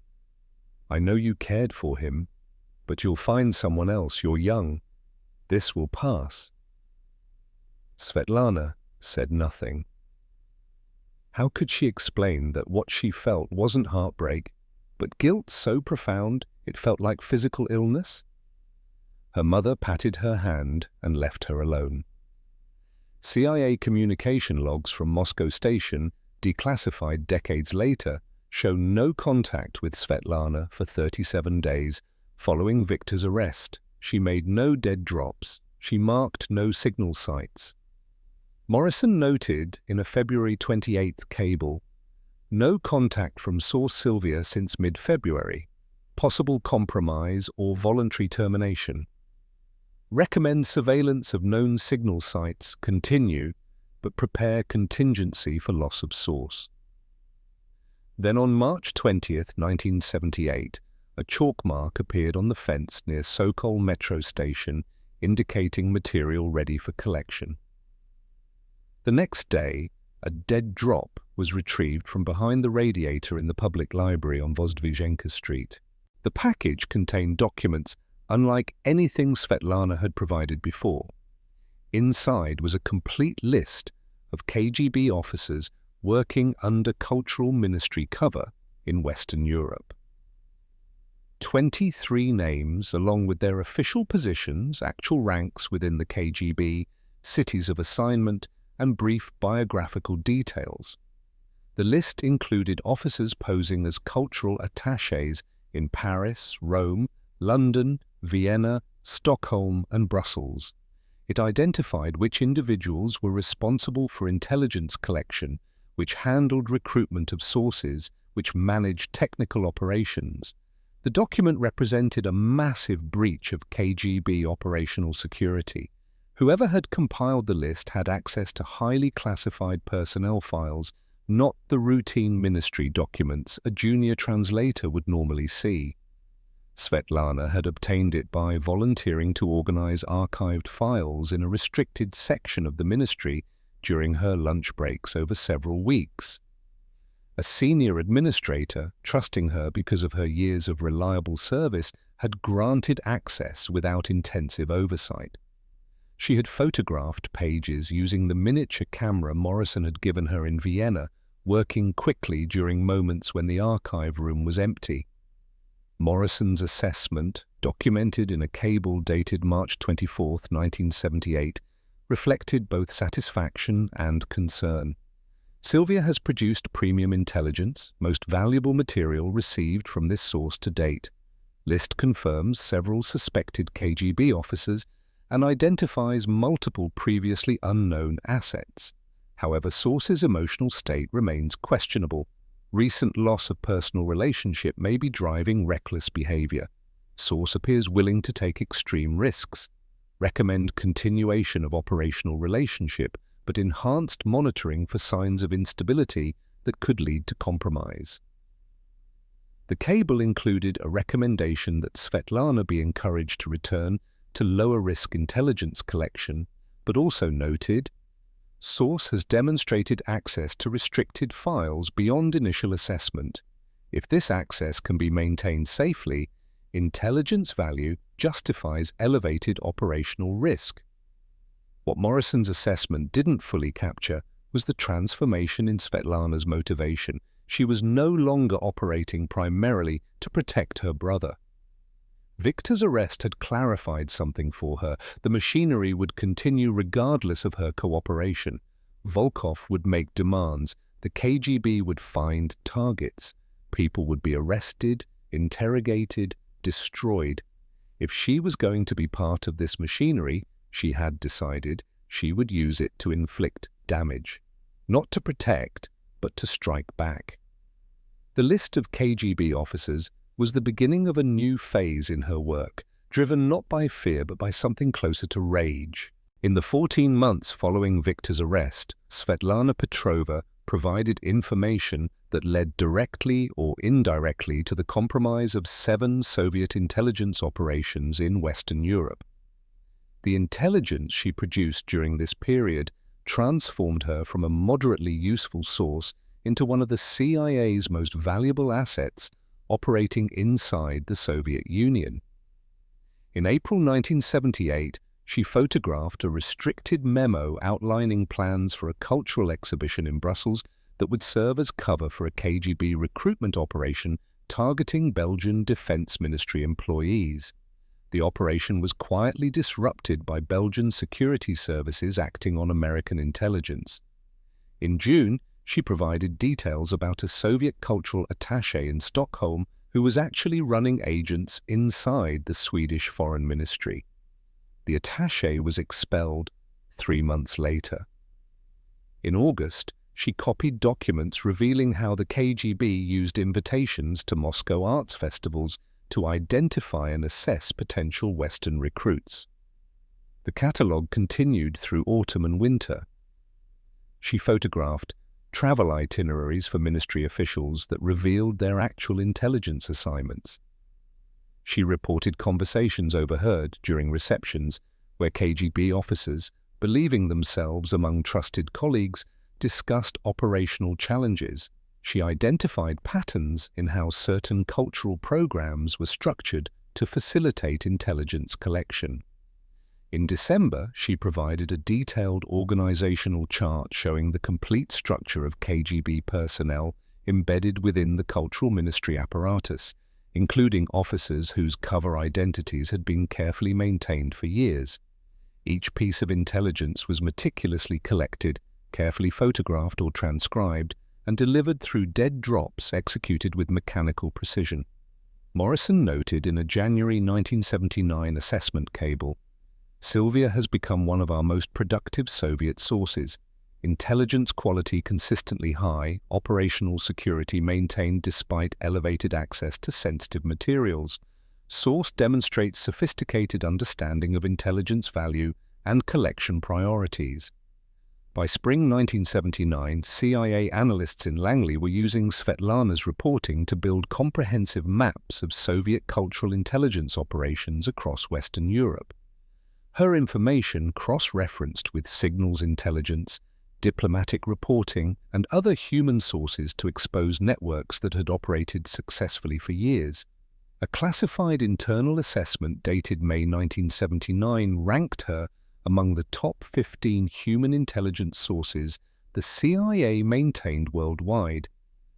[SPEAKER 1] I know you cared for him, but you'll find someone else. You're young. This will pass." Svetlana said nothing. How could she explain that what she felt wasn't heartbreak, but guilt so profound it felt like physical illness? Her mother patted her hand and left her alone. CIA communication logs from Moscow Station, declassified decades later, show no contact with Svetlana for 37 days following Victor's arrest. She made no dead drops. She marked no signal sites. Morrison noted in a February 28th cable, "No contact from source Sylvia since mid-February. Possible compromise or voluntary termination. Recommend surveillance of known signal sites. Continue, but prepare contingency for loss of source." Then on March 20th, 1978, a chalk mark appeared on the fence near Sokol metro station, indicating material ready for collection. The next day, a dead drop was retrieved from behind the radiator in the public library on Vozdvizhenka Street. The package contained documents unlike anything Svetlana had provided before. Inside was a complete list of KGB officers working under Cultural Ministry cover in Western Europe. 23 names, along with their official positions, actual ranks within the KGB, cities of assignment, and brief biographical details. The list included officers posing as cultural attachés in Paris, Rome, London, Vienna, Stockholm, and Brussels. It identified which individuals were responsible for intelligence collection, which handled recruitment of sources, which managed technical operations. The document represented a massive breach of KGB operational security. Whoever had compiled the list had access to highly classified personnel files, not the routine ministry documents a junior translator would normally see. Svetlana had obtained it by volunteering to organize archived files in a restricted section of the ministry during her lunch breaks over several weeks. A senior administrator, trusting her because of her years of reliable service, had granted access without intensive oversight. She had photographed pages using the miniature camera Morrison had given her in Vienna, working quickly during moments when the archive room was empty. Morrison's assessment, documented in a cable dated March 24, 1978, reflected both satisfaction and concern. Sylvia has produced premium intelligence, most valuable material received from this source to date. List confirms several suspected KGB officers and identifies multiple previously unknown assets. However, source's emotional state remains questionable. Recent loss of personal relationship may be driving reckless behavior. Source appears willing to take extreme risks. Recommend continuation of operational relationship, but enhanced monitoring for signs of instability that could lead to compromise. The cable included a recommendation that Svetlana be encouraged to return to lower-risk intelligence collection, but also noted, source has demonstrated access to restricted files beyond initial assessment. If this access can be maintained safely, intelligence value justifies elevated operational risk. What Morrison's assessment didn't fully capture was the transformation in Svetlana's motivation. She was no longer operating primarily to protect her brother. Victor's arrest had clarified something for her. The machinery would continue regardless of her cooperation. Volkov would make demands. The KGB would find targets. People would be arrested, interrogated, destroyed. If she was going to be part of this machinery, she had decided she would use it to inflict damage, not to protect, but to strike back. The list of KGB officers was the beginning of a new phase in her work, driven not by fear but by something closer to rage. In the 14 months following Victor's arrest, Svetlana Petrova provided information that led directly or indirectly to the compromise of 7 Soviet intelligence operations in Western Europe. The intelligence she produced during this period transformed her from a moderately useful source into one of the CIA's most valuable assets operating inside the Soviet Union. In April 1978, she photographed a restricted memo outlining plans for a cultural exhibition in Brussels that would serve as cover for a KGB recruitment operation targeting Belgian Defense Ministry employees. The operation was quietly disrupted by Belgian security services acting on American intelligence. In June, she provided details about a Soviet cultural attaché in Stockholm who was actually running agents inside the Swedish Foreign Ministry. The attaché was expelled 3 months later. In August, she copied documents revealing how the KGB used invitations to Moscow arts festivals to identify and assess potential Western recruits. The catalogue continued through autumn and winter. She photographed travel itineraries for ministry officials that revealed their actual intelligence assignments. She reported conversations overheard during receptions where KGB officers, believing themselves among trusted colleagues, discussed operational challenges. She identified patterns in how certain cultural programs were structured to facilitate intelligence collection. In December, she provided a detailed organizational chart showing the complete structure of KGB personnel embedded within the Cultural Ministry apparatus, including officers whose cover identities had been carefully maintained for years. Each piece of intelligence was meticulously collected, carefully photographed or transcribed, and delivered through dead drops executed with mechanical precision. Morrison noted in a January 1979 assessment cable, "Sylvia has become one of our most productive Soviet sources. Intelligence quality consistently high, operational security maintained despite elevated access to sensitive materials. Source demonstrates sophisticated understanding of intelligence value and collection priorities." By spring 1979, CIA analysts in Langley were using Svetlana's reporting to build comprehensive maps of Soviet cultural intelligence operations across Western Europe. Her information cross-referenced with signals intelligence, diplomatic reporting, and other human sources to expose networks that had operated successfully for years. A classified internal assessment dated May 1979 ranked her among the top 15 human intelligence sources the CIA maintained worldwide.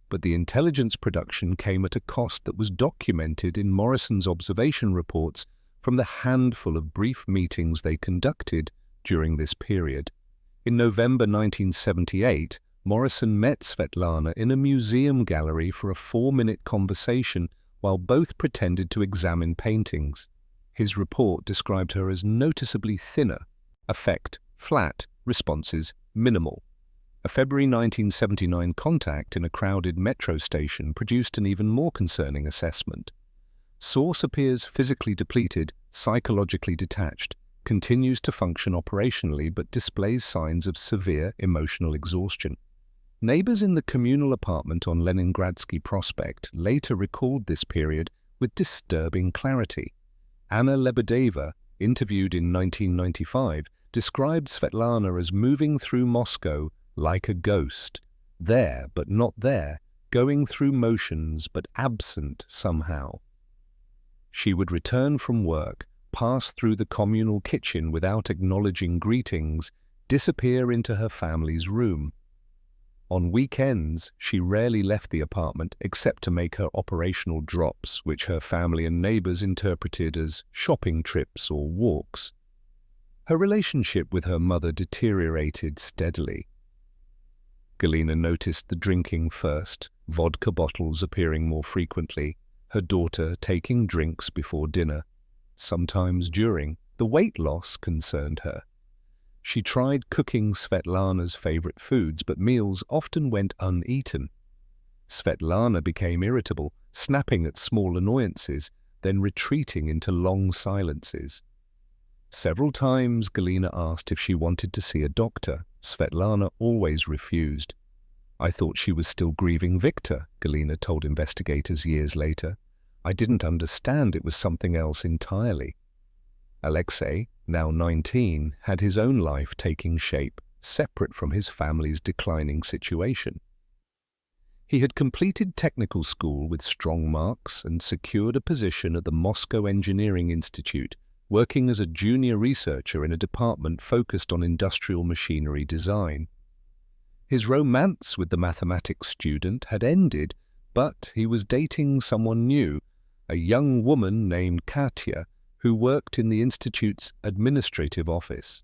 [SPEAKER 1] But the intelligence production came at a cost that was documented in Morrison's observation reports from the handful of brief meetings they conducted during this period. In November 1978, Morrison met Svetlana in a museum gallery for a 4-minute conversation while both pretended to examine paintings. His report described her as noticeably thinner, affect flat, responses minimal. A February 1979 contact in a crowded metro station produced an even more concerning assessment. Source appears physically depleted, psychologically detached, continues to function operationally but displays signs of severe emotional exhaustion. Neighbors in the communal apartment on Leningradsky Prospect later recalled this period with disturbing clarity. Anna Lebedeva, interviewed in 1995, described Svetlana as moving through Moscow like a ghost, there but not there, going through motions but absent somehow. She would return from work, pass through the communal kitchen without acknowledging greetings, disappear into her family's room. On weekends, she rarely left the apartment except to make her operational drops, which her family and neighbors interpreted as shopping trips or walks. Her relationship with her mother deteriorated steadily. Galina noticed the drinking first, vodka bottles appearing more frequently, her daughter taking drinks before dinner, sometimes during. The weight loss concerned her. She tried cooking Svetlana's favorite foods, but meals often went uneaten. Svetlana became irritable, snapping at small annoyances, then retreating into long silences. Several times Galina asked if she wanted to see a doctor. Svetlana always refused. "I thought she was still grieving Victor," Galina told investigators years later. "I didn't understand it was something else entirely." Alexei, now 19, had his own life taking shape, separate from his family's declining situation. He had completed technical school with strong marks and secured a position at the Moscow Engineering Institute, working as a junior researcher in a department focused on industrial machinery design. His romance with the mathematics student had ended, but he was dating someone new, a young woman named Katya, who worked in the institute's administrative office.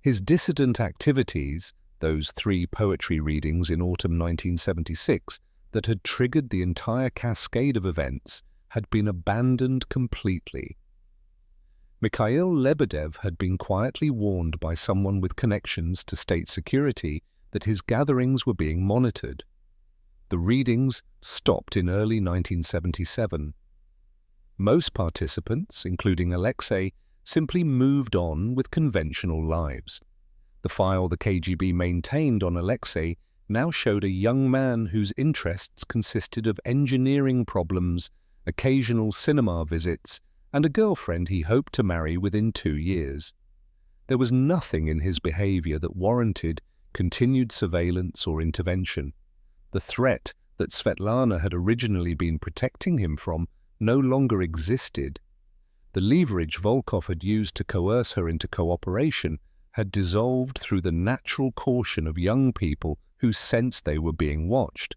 [SPEAKER 1] His dissident activities, those 3 poetry readings in autumn 1976 that had triggered the entire cascade of events, had been abandoned completely. Mikhail Lebedev had been quietly warned by someone with connections to state security that his gatherings were being monitored. The readings stopped in early 1977. Most participants, including Alexei, simply moved on with conventional lives. The file the KGB maintained on Alexei now showed a young man whose interests consisted of engineering problems, occasional cinema visits, and a girlfriend he hoped to marry within 2 years. There was nothing in his behavior that warranted continued surveillance or intervention. The threat that Svetlana had originally been protecting him from no longer existed. The leverage Volkov had used to coerce her into cooperation had dissolved through the natural caution of young people who sensed they were being watched.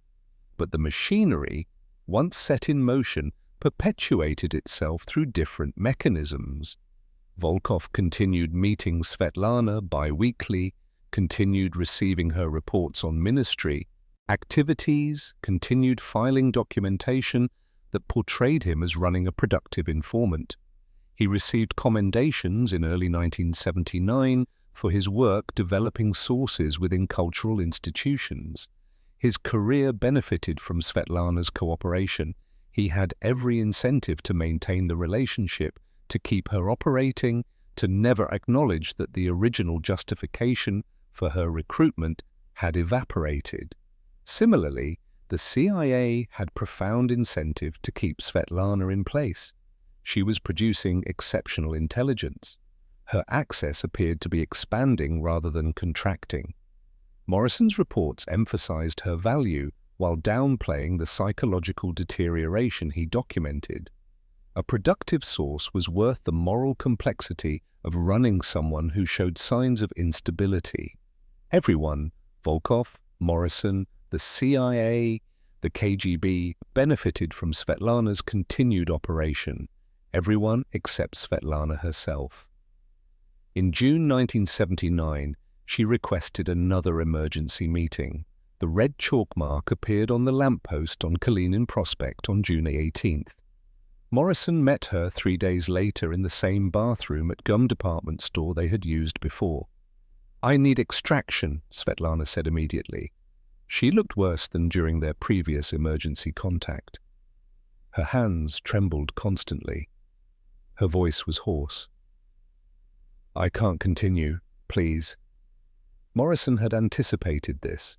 [SPEAKER 1] But the machinery, once set in motion, perpetuated itself through different mechanisms. Volkov continued meeting Svetlana bi-weekly, continued receiving her reports on ministry activities, continued filing documentation. that portrayed him as running a productive informant. He received commendations in early 1979 for his work developing sources within cultural institutions. His career benefited from Svetlana's cooperation. He had every incentive to maintain the relationship, to keep her operating, to never acknowledge that the original justification for her recruitment had evaporated. Similarly, the CIA had profound incentive to keep Svetlana in place. She was producing exceptional intelligence. Her access appeared to be expanding rather than contracting. Morrison's reports emphasized her value while downplaying the psychological deterioration he documented. A productive source was worth the moral complexity of running someone who showed signs of instability. Everyone, Volkov, Morrison, the CIA, the KGB, benefited from Svetlana's continued operation. Everyone except Svetlana herself. In June 1979, she requested another emergency meeting. The red chalk mark appeared on the lamppost on Kalinin Prospect on June 18th. Morrison met her 3 days later in the same bathroom at gum department store they had used before. "I need extraction," Svetlana said immediately. She looked worse than during their previous emergency contact. Her hands trembled constantly. Her voice was hoarse. "I can't continue, please." Morrison had anticipated this.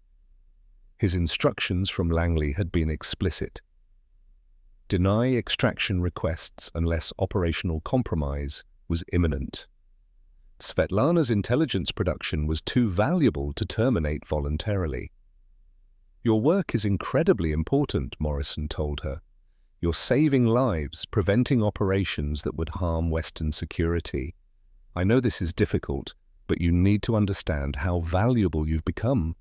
[SPEAKER 1] His instructions from Langley had been explicit. Deny extraction requests unless operational compromise was imminent. Svetlana's intelligence production was too valuable to terminate voluntarily. "Your work is incredibly important," Morrison told her. "You're saving lives, preventing operations that would harm Western security. I know this is difficult, but you need to understand how valuable you've become."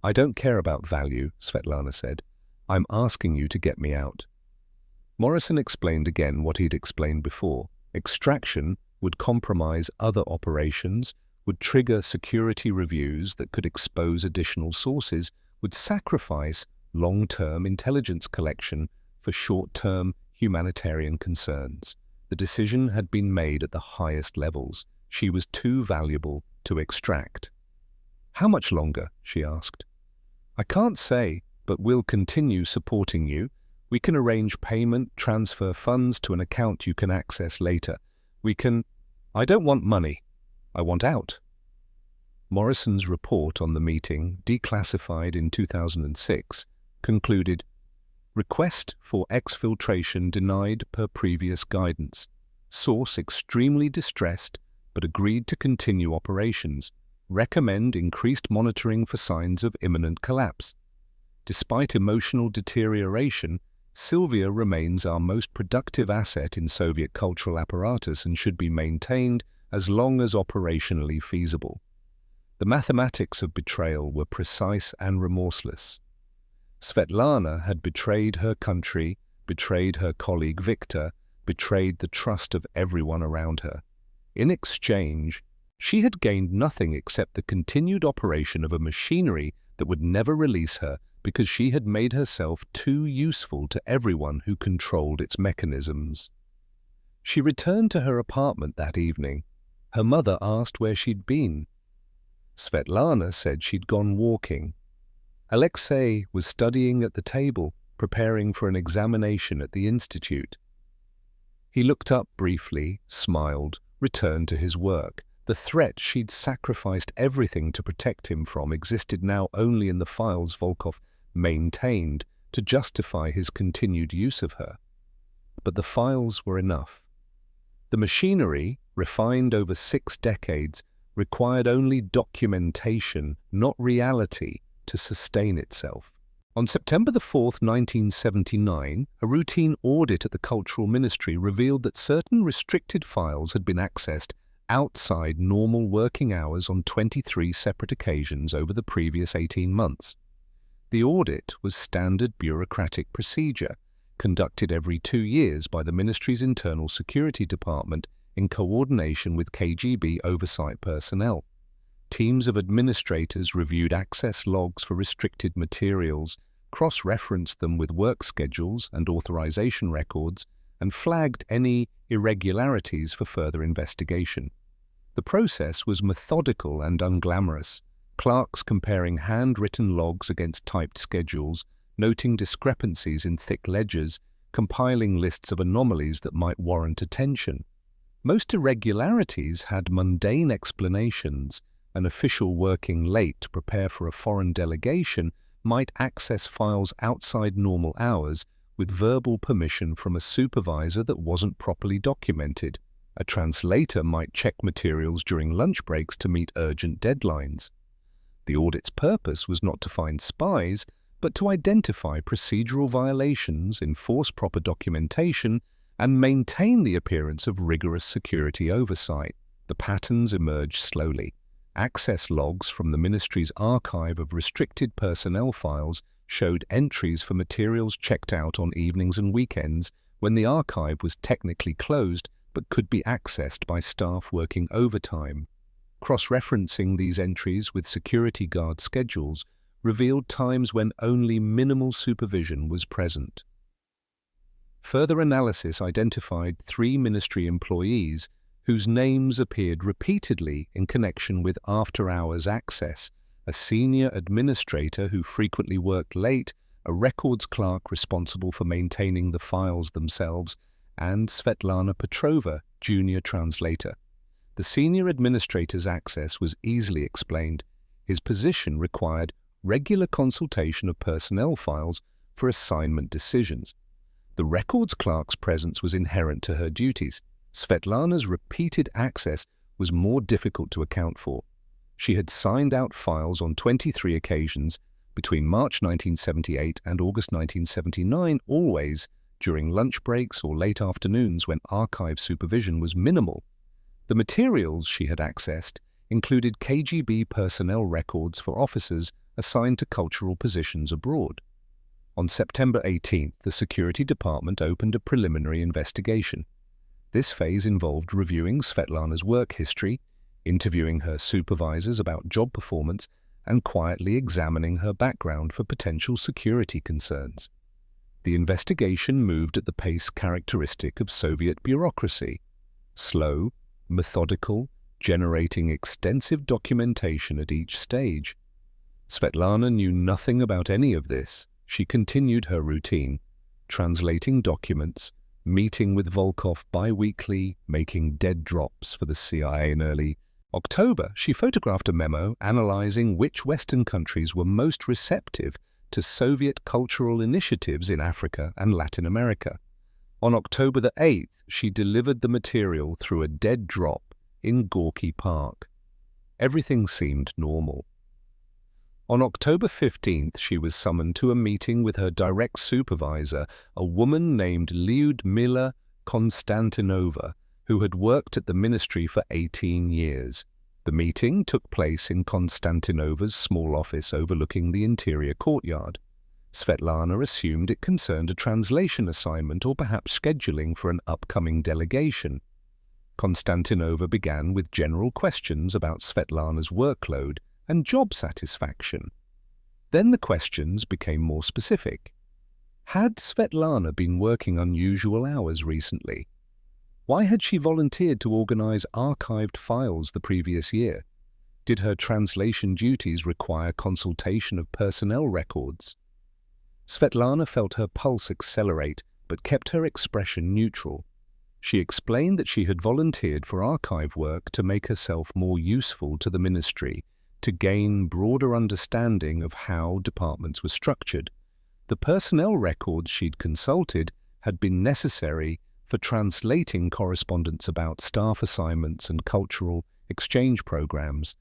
[SPEAKER 1] "I don't care about value," Svetlana said. "I'm asking you to get me out." Morrison explained again what he'd explained before. Extraction would compromise other operations, would trigger security reviews that could expose additional sources, would sacrifice long-term intelligence collection for short-term humanitarian concerns. The decision had been made at the highest levels. She was too valuable to extract. "How much longer?" she asked. "I can't say, but we'll continue supporting you. We can arrange payment, transfer funds to an account you can access later. We can—" "I don't want money. I want out." Morrison's report on the meeting, declassified in 2006, concluded, "Request for exfiltration denied per previous guidance. Source extremely distressed, but agreed to continue operations. Recommend increased monitoring for signs of imminent collapse. Despite emotional deterioration, Sylvia remains our most productive asset in Soviet cultural apparatus and should be maintained as long as operationally feasible." The mathematics of betrayal were precise and remorseless. Svetlana had betrayed her country, betrayed her colleague Victor, betrayed the trust of everyone around her. In exchange, she had gained nothing except the continued operation of a machinery that would never release her because she had made herself too useful to everyone who controlled its mechanisms. She returned to her apartment that evening. Her mother asked where she'd been. Svetlana said she'd gone walking. Alexei was studying at the table, preparing for an examination at the institute. He looked up briefly, smiled, returned to his work. The threat she'd sacrificed everything to protect him from existed now only in the files Volkov maintained to justify his continued use of her. But the files were enough. The machinery, refined over 6 decades, required only documentation, not reality, to sustain itself. On September 4th, 1979, a routine audit at the Cultural Ministry revealed that certain restricted files had been accessed outside normal working hours on 23 separate occasions over the previous 18 months. The audit was standard bureaucratic procedure, conducted every 2 years by the Ministry's Internal Security Department in coordination with KGB oversight personnel. Teams of administrators reviewed access logs for restricted materials, cross-referenced them with work schedules and authorization records, and flagged any irregularities for further investigation. The process was methodical and unglamorous, clerks comparing handwritten logs against typed schedules, noting discrepancies in thick ledgers, compiling lists of anomalies that might warrant attention. Most irregularities had mundane explanations. An official working late to prepare for a foreign delegation might access files outside normal hours with verbal permission from a supervisor that wasn't properly documented. A translator might check materials during lunch breaks to meet urgent deadlines. The audit's purpose was not to find spies, but to identify procedural violations, enforce proper documentation, and maintain the appearance of rigorous security oversight. The patterns emerged slowly. Access logs from the ministry's archive of restricted personnel files showed entries for materials checked out on evenings and weekends when the archive was technically closed but could be accessed by staff working overtime. Cross-referencing these entries with security guard schedules revealed times when only minimal supervision was present. Further analysis identified 3 ministry employees whose names appeared repeatedly in connection with after-hours access: a senior administrator who frequently worked late, a records clerk responsible for maintaining the files themselves, and Svetlana Petrova, junior translator. The senior administrator's access was easily explained. His position required regular consultation of personnel files for assignment decisions. The records clerk's presence was inherent to her duties. Svetlana's repeated access was more difficult to account for. She had signed out files on 23 occasions between March 1978 and August 1979, always during lunch breaks or late afternoons when archive supervision was minimal. The materials she had accessed included KGB personnel records for officers assigned to cultural positions abroad. On September 18th, the Security Department opened a preliminary investigation. This phase involved reviewing Svetlana's work history, interviewing her supervisors about job performance, and quietly examining her background for potential security concerns. The investigation moved at the pace characteristic of Soviet bureaucracy: slow, methodical, generating extensive documentation at each stage. Svetlana knew nothing about any of this. She continued her routine, translating documents, meeting with Volkov bi-weekly, making dead drops for the CIA. In early October, she photographed a memo analyzing which Western countries were most receptive to Soviet cultural initiatives in Africa and Latin America. On October the 8th, she delivered the material through a dead drop in Gorky Park. Everything seemed normal. On October 15th, she was summoned to a meeting with her direct supervisor, a woman named Lyudmila Konstantinova, who had worked at the ministry for 18 years. The meeting took place in Konstantinova's small office overlooking the interior courtyard. Svetlana assumed it concerned a translation assignment or perhaps scheduling for an upcoming delegation. Konstantinova began with general questions about Svetlana's workload and job satisfaction. Then the questions became more specific. Had Svetlana been working unusual hours recently? Why had she volunteered to organize archived files the previous year? Did her translation duties require consultation of personnel records? Svetlana felt her pulse accelerate, but kept her expression neutral. She explained that she had volunteered for archive work to make herself more useful to the ministry, to gain broader understanding of how departments were structured. The personnel records she'd consulted had been necessary for translating correspondence about staff assignments and cultural exchange programs.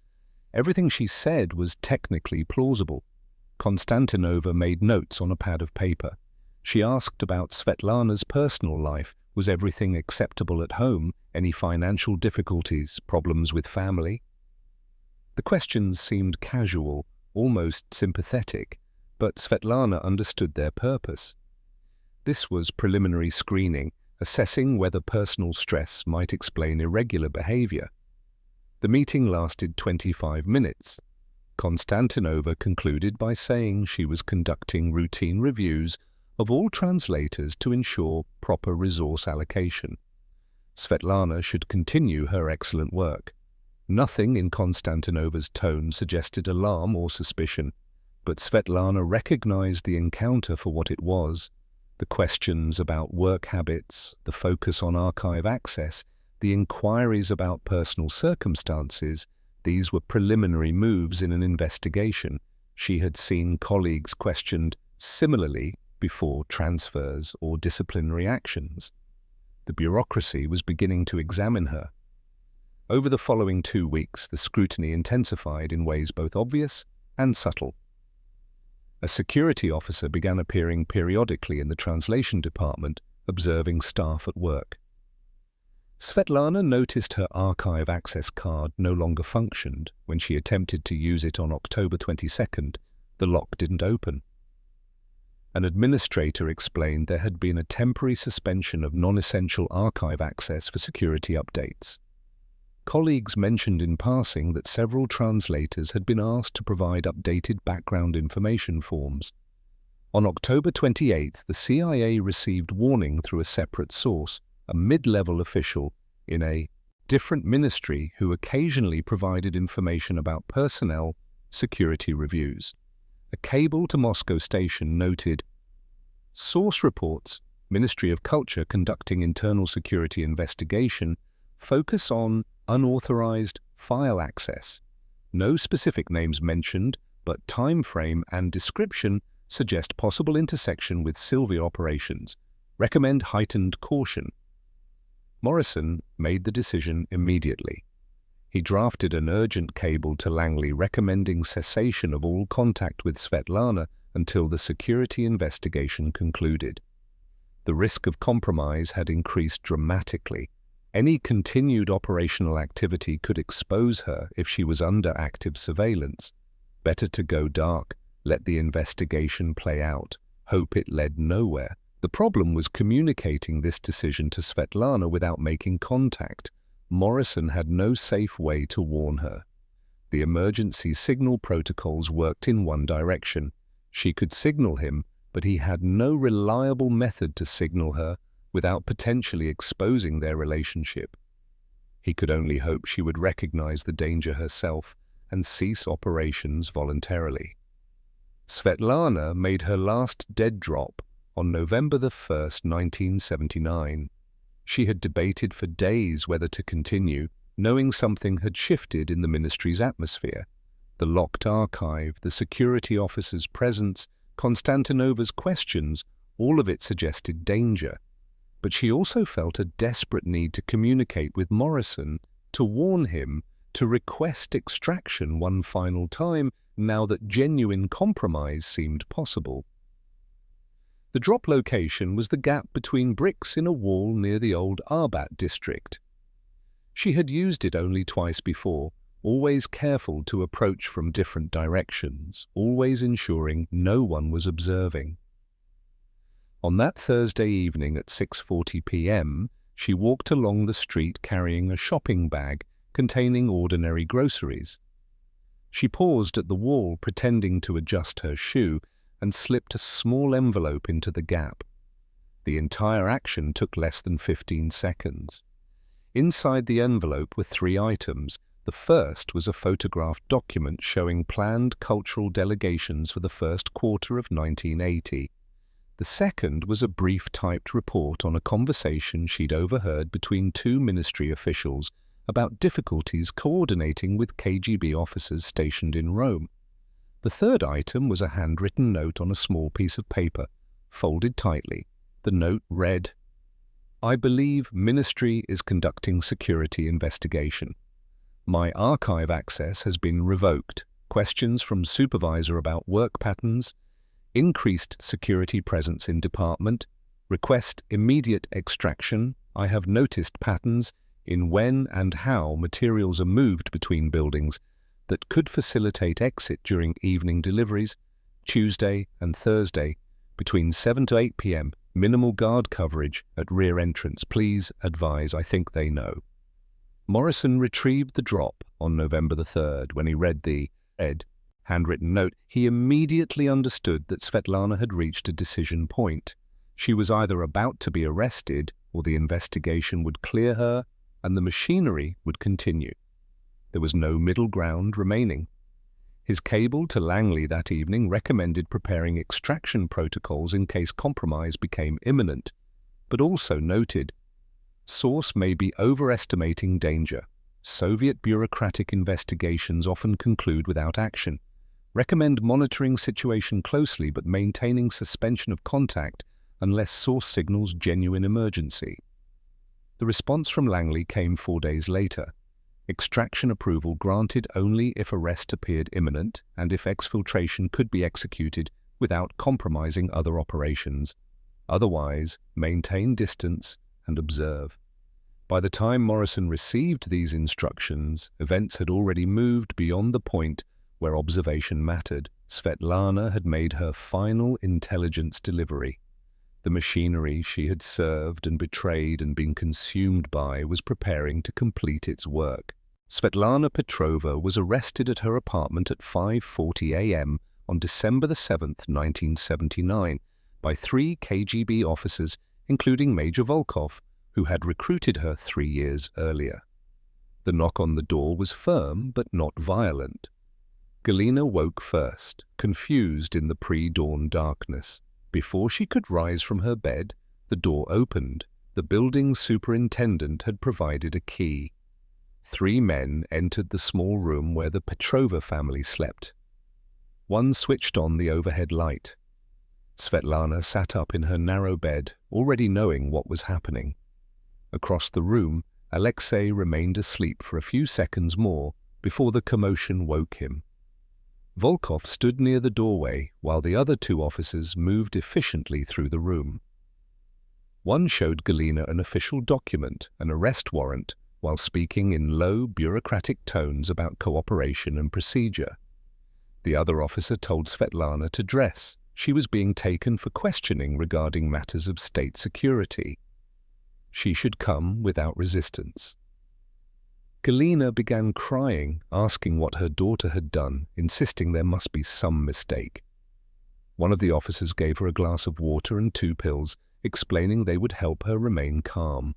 [SPEAKER 1] Everything she said was technically plausible. Konstantinova made notes on a pad of paper. She asked about Svetlana's personal life. Was everything acceptable at home? Any financial difficulties, problems with family? The questions seemed casual, almost sympathetic, but Svetlana understood their purpose. This was preliminary screening, assessing whether personal stress might explain irregular behavior. The meeting lasted 25 minutes. Konstantinova concluded by saying she was conducting routine reviews of all translators to ensure proper resource allocation. Svetlana should continue her excellent work. Nothing in Konstantinova's tone suggested alarm or suspicion, but Svetlana recognized the encounter for what it was. The questions about work habits, the focus on archive access, the inquiries about personal circumstances, these were preliminary moves in an investigation. She had seen colleagues questioned similarly before transfers or disciplinary actions. The bureaucracy was beginning to examine her. Over the following 2 weeks, the scrutiny intensified in ways both obvious and subtle. A security officer began appearing periodically in the translation department, observing staff at work. Svetlana noticed her archive access card no longer functioned. When she attempted to use it on October 22nd, the lock didn't open. An administrator explained there had been a temporary suspension of non-essential archive access for security updates. Colleagues mentioned in passing that several translators had been asked to provide updated background information forms. On October 28th, the CIA received warning through a separate source, a mid-level official in a different ministry who occasionally provided information about personnel security reviews. A cable to Moscow station noted, "Source reports, Ministry of Culture conducting internal security investigation, focus on unauthorized file access. No specific names mentioned, but time frame and description suggest possible intersection with Sylvia operations. Recommend heightened caution." Morrison made the decision immediately. He drafted an urgent cable to Langley recommending cessation of all contact with Svetlana until the security investigation concluded. The risk of compromise had increased dramatically. Any continued operational activity could expose her if she was under active surveillance. Better to go dark, let the investigation play out, hope it led nowhere. The problem was communicating this decision to Svetlana without making contact. Morrison had no safe way to warn her. The emergency signal protocols worked in one direction. She could signal him, but he had no reliable method to signal her without potentially exposing their relationship. He could only hope she would recognize the danger herself and cease operations voluntarily. Svetlana made her last dead drop on November 1st, 1979. She had debated for days whether to continue, knowing something had shifted in the ministry's atmosphere. The locked archive, the security officer's presence, Konstantinova's questions, all of it suggested danger. But she also felt a desperate need to communicate with Morrison, to warn him, to request extraction one final time, now that genuine compromise seemed possible. The drop location was the gap between bricks in a wall near the old Arbat district. She had used it only twice before, always careful to approach from different directions, always ensuring no one was observing. On that Thursday evening at 6:40 p.m., she walked along the street carrying a shopping bag containing ordinary groceries. She paused at the wall, pretending to adjust her shoe, and slipped a small envelope into the gap. The entire action took less than 15 seconds. Inside the envelope were 3 items. The first was a photographed document showing planned cultural delegations for the first quarter of 1980. The second was a brief typed report on a conversation she'd overheard between 2 ministry officials about difficulties coordinating with KGB officers stationed in Rome. The third item was a handwritten note on a small piece of paper, folded tightly. The note read, "I believe Ministry is conducting security investigation. My archive access has been revoked. Questions from supervisor about work patterns, increased security presence in department, request immediate extraction. I have noticed patterns in when and how materials are moved between buildings that could facilitate exit during evening deliveries, Tuesday and Thursday, between 7 to 8 p.m. Minimal guard coverage at rear entrance. Please advise, I think they know." Morrison retrieved the drop on November 3rd when he read handwritten note, he immediately understood that Svetlana had reached a decision point. She was either about to be arrested, or the investigation would clear her, and the machinery would continue. There was no middle ground remaining. His cable to Langley that evening recommended preparing extraction protocols in case compromise became imminent, but also noted, "Source may be overestimating danger. Soviet bureaucratic investigations often conclude without action. Recommend monitoring situation closely but maintaining suspension of contact unless source signals genuine emergency." The response from Langley came 4 days later. Extraction approval granted only if arrest appeared imminent and if exfiltration could be executed without compromising other operations. Otherwise, maintain distance and observe. By the time Morrison received these instructions, events had already moved beyond the point where observation mattered. Svetlana had made her final intelligence delivery. The machinery she had served and betrayed and been consumed by was preparing to complete its work. Svetlana Petrova was arrested at her apartment at 5:40 a.m. on December 7, 1979, by 3 KGB officers, including Major Volkov, who had recruited her 3 years earlier. The knock on the door was firm but not violent. Galina woke first, confused in the pre-dawn darkness. Before she could rise from her bed, the door opened. The building superintendent had provided a key. 3 men entered the small room where the Petrova family slept. One switched on the overhead light. Svetlana sat up in her narrow bed, already knowing what was happening. Across the room, Alexei remained asleep for a few seconds more before the commotion woke him. Volkov stood near the doorway while the other 2 officers moved efficiently through the room. One showed Galina an official document, an arrest warrant, while speaking in low, bureaucratic tones about cooperation and procedure. The other officer told Svetlana to dress. She was being taken for questioning regarding matters of state security. She should come without resistance. Galina began crying, asking what her daughter had done, insisting there must be some mistake. One of the officers gave her a glass of water and 2 pills, explaining they would help her remain calm.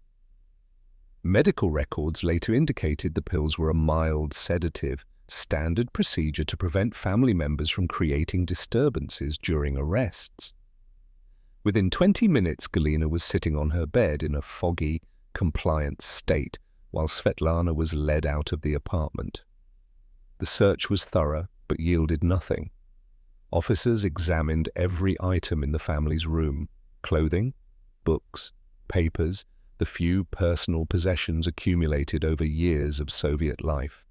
[SPEAKER 1] Medical records later indicated the pills were a mild sedative, standard procedure to prevent family members from creating disturbances during arrests. Within 20 minutes, Galina was sitting on her bed in a foggy, compliant state, while Svetlana was led out of the apartment. The search was thorough, but yielded nothing. Officers examined every item in the family's room: clothing, books, papers, the few personal possessions accumulated over years of Soviet life.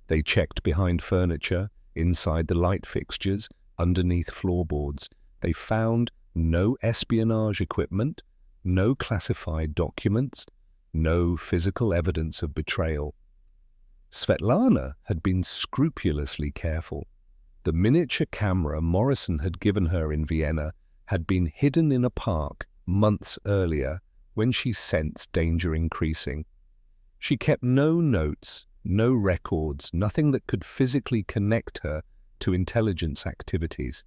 [SPEAKER 1] They checked behind furniture, inside the light fixtures, underneath floorboards. They found no espionage equipment, no classified documents, no physical evidence of betrayal. Svetlana had been scrupulously careful. The miniature camera Morrison had given her in Vienna had been hidden in a park months earlier when she sensed danger increasing. She kept no notes, no records, nothing that could physically connect her to intelligence activities.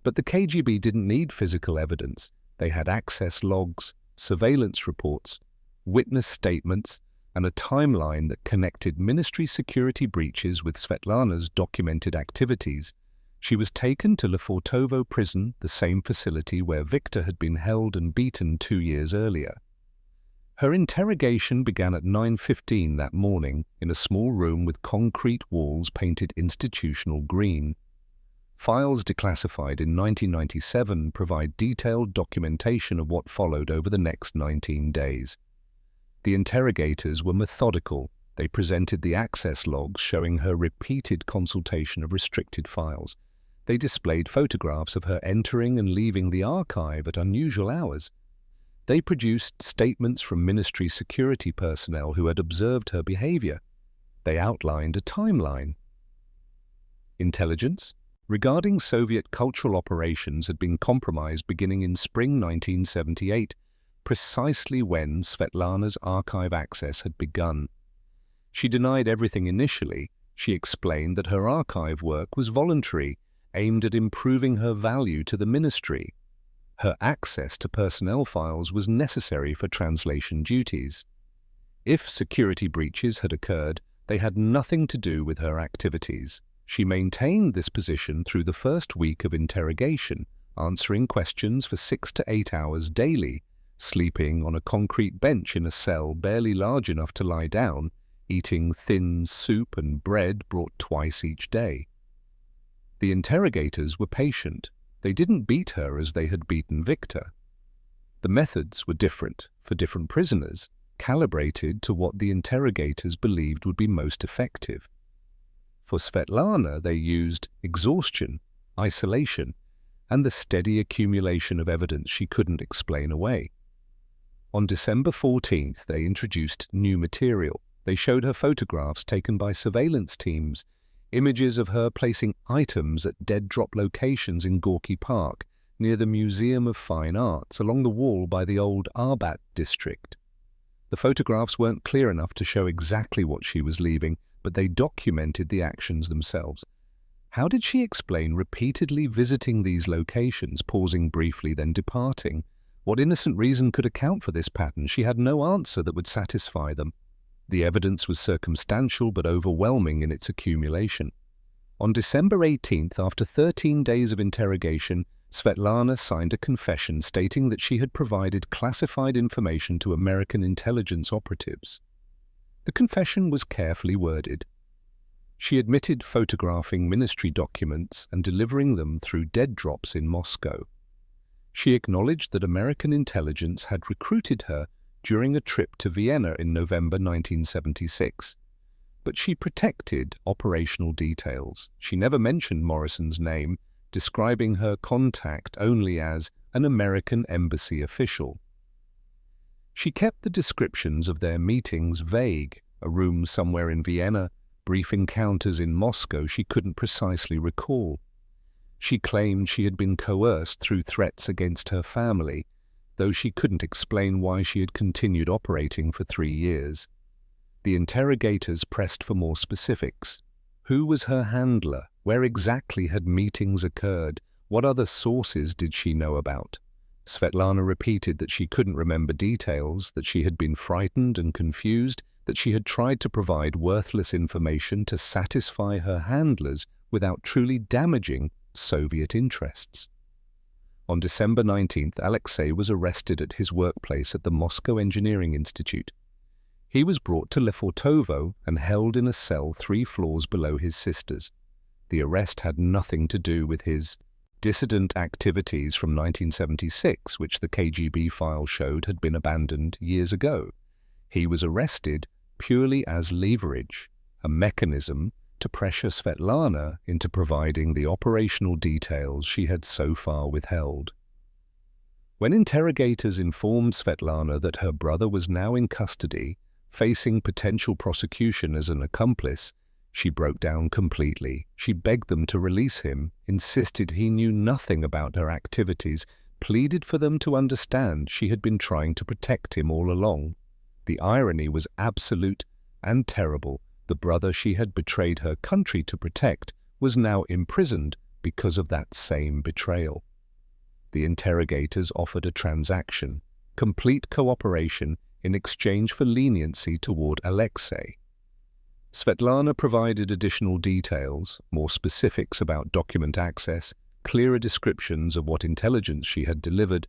[SPEAKER 1] But the KGB didn't need physical evidence. They had access logs, surveillance reports, witness statements, and a timeline that connected ministry security breaches with Svetlana's documented activities. She was taken to Lefortovo prison, the same facility where Victor had been held and beaten 2 years earlier. Her interrogation began at 9:15 that morning in a small room with concrete walls painted institutional green. Files declassified in 1997 provide detailed documentation of what followed over the next 19 days. The interrogators were methodical. They presented the access logs showing her repeated consultation of restricted files. They displayed photographs of her entering and leaving the archive at unusual hours. They produced statements from ministry security personnel who had observed her behavior. They outlined a timeline. Intelligence regarding Soviet cultural operations had been compromised beginning in spring 1978, precisely when Svetlana's archive access had begun. She denied everything initially, She explained that her archive work was voluntary, aimed at improving her value to the ministry. Her access to personnel files was necessary for translation duties. If security breaches had occurred, they had nothing to do with her activities. She maintained this position through the first week of interrogation, answering questions for 6 to 8 hours daily, sleeping on a concrete bench in a cell barely large enough to lie down, eating thin soup and bread brought twice each day. The interrogators were patient. They didn't beat her as they had beaten Victor. The methods were different for different prisoners, calibrated to what the interrogators believed would be most effective. For Svetlana, they used exhaustion, isolation, and the steady accumulation of evidence she couldn't explain away. On December 14th, they introduced new material. They showed her photographs taken by surveillance teams, images of her placing items at dead-drop locations in Gorky Park, near the Museum of Fine Arts, along the wall by the old Arbat district. The photographs weren't clear enough to show exactly what she was leaving, but they documented the actions themselves. How did she explain repeatedly visiting these locations, pausing briefly, then departing? What innocent reason could account for this pattern? She had no answer that would satisfy them. The evidence was circumstantial but overwhelming in its accumulation. On December 18th, after 13 days of interrogation, Svetlana signed a confession stating that she had provided classified information to American intelligence operatives. The confession was carefully worded. She admitted photographing ministry documents and delivering them through dead drops in Moscow. She acknowledged that American intelligence had recruited her during a trip to Vienna in November 1976. But she protected operational details. She never mentioned Morrison's name, describing her contact only as an American embassy official. She kept the descriptions of their meetings vague, a room somewhere in Vienna, brief encounters in Moscow she couldn't precisely recall. She claimed she had been coerced through threats against her family, though she couldn't explain why she had continued operating for 3 years. The interrogators pressed for more specifics. Who was her handler? Where exactly had meetings occurred? What other sources did she know about? Svetlana repeated that she couldn't remember details, that she had been frightened and confused, that she had tried to provide worthless information to satisfy her handlers without truly damaging Soviet interests. On December 19th, Alexei was arrested at his workplace at the Moscow Engineering Institute. He was brought to Lefortovo and held in a cell 3 floors below his sister's. The arrest had nothing to do with his dissident activities from 1976, which the KGB file showed had been abandoned years ago. He was arrested purely as leverage, a mechanism to pressure Svetlana into providing the operational details she had so far withheld. When interrogators informed Svetlana that her brother was now in custody, facing potential prosecution as an accomplice, she broke down completely. She begged them to release him, insisted he knew nothing about her activities, pleaded for them to understand she had been trying to protect him all along. The irony was absolute and terrible. The brother she had betrayed her country to protect was now imprisoned because of that same betrayal. The interrogators offered a transaction, complete cooperation in exchange for leniency toward Alexei. Svetlana provided additional details, more specifics about document access, clearer descriptions of what intelligence she had delivered,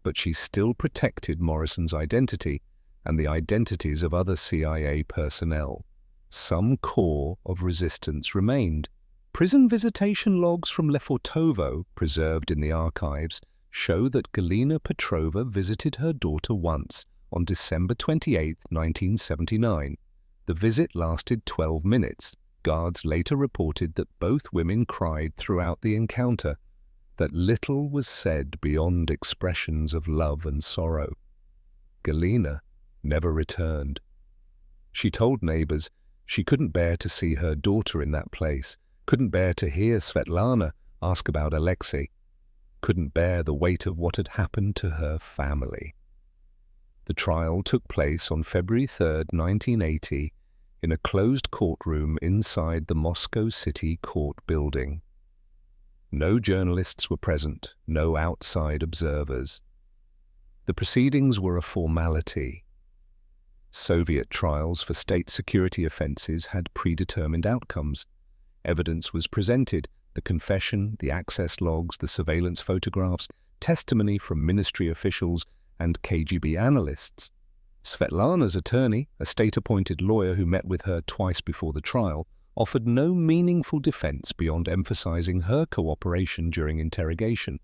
[SPEAKER 1] but she still protected Morrison's identity and the identities of other CIA personnel. Some core of resistance remained. Prison visitation logs from Lefortovo, preserved in the archives, show that Galina Petrova visited her daughter once, on December 28, 1979. The visit lasted 12 minutes. Guards later reported that both women cried throughout the encounter, that little was said beyond expressions of love and sorrow. Galina never returned. She told neighbors she couldn't bear to see her daughter in that place, couldn't bear to hear Svetlana ask about Alexei, couldn't bear the weight of what had happened to her family. The trial took place on February 3, 1980, in a closed courtroom inside the Moscow City Court building. No journalists were present, no outside observers. The proceedings were a formality. Soviet trials for state security offenses had predetermined outcomes. Evidence was presented: the confession, the access logs, the surveillance photographs, testimony from ministry officials and KGB analysts. Svetlana's attorney, a state-appointed lawyer who met with her twice before the trial, offered no meaningful defense beyond emphasizing her cooperation during interrogation.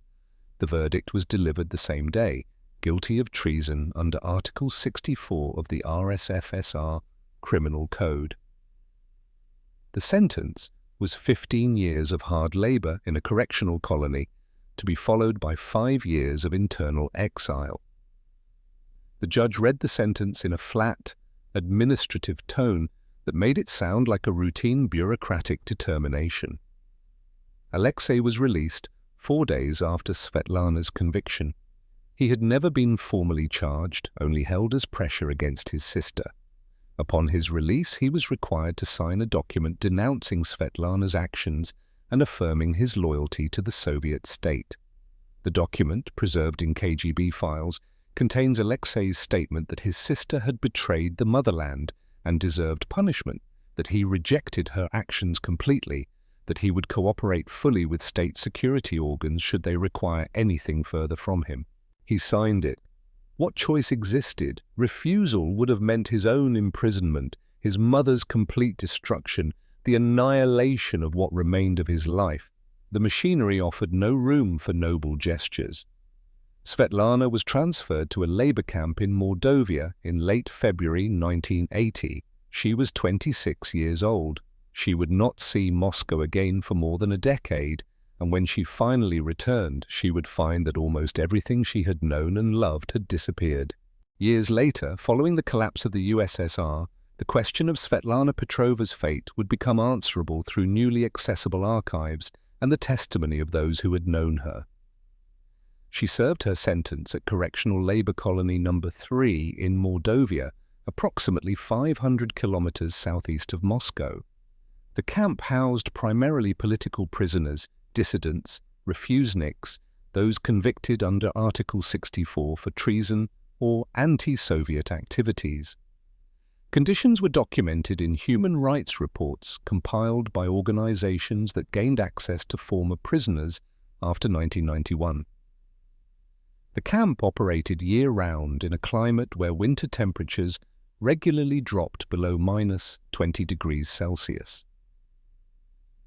[SPEAKER 1] The verdict was delivered the same day: guilty of treason under Article 64 of the RSFSR Criminal Code. The sentence was 15 years of hard labor in a correctional colony, to be followed by 5 years of internal exile. The judge read the sentence in a flat, administrative tone that made it sound like a routine bureaucratic determination. Alexei was released 4 days after Svetlana's conviction. He had never been formally charged, only held as pressure against his sister. Upon his release, he was required to sign a document denouncing Svetlana's actions and affirming his loyalty to the Soviet state. The document, preserved in KGB files, contains Alexei's statement that his sister had betrayed the motherland and deserved punishment, that he rejected her actions completely, that he would cooperate fully with state security organs should they require anything further from him. He signed it. What choice existed? Refusal would have meant his own imprisonment, his mother's complete destruction, the annihilation of what remained of his life. The machinery offered no room for noble gestures. Svetlana was transferred to a labor camp in Mordovia in late February 1980. She was 26 years old. She would not see Moscow again for more than a decade, and when she finally returned, she would find that almost everything she had known and loved had disappeared. Years later, following the collapse of the USSR, the question of Svetlana Petrova's fate would become answerable through newly accessible archives and the testimony of those who had known her. She served her sentence at Correctional Labor Colony No. 3 in Mordovia, approximately 500 kilometers southeast of Moscow. The camp housed primarily political prisoners, dissidents, refuseniks, those convicted under Article 64 for treason or anti-Soviet activities. Conditions were documented in human rights reports compiled by organizations that gained access to former prisoners after 1991. The camp operated year-round in a climate where winter temperatures regularly dropped below -20 degrees Celsius.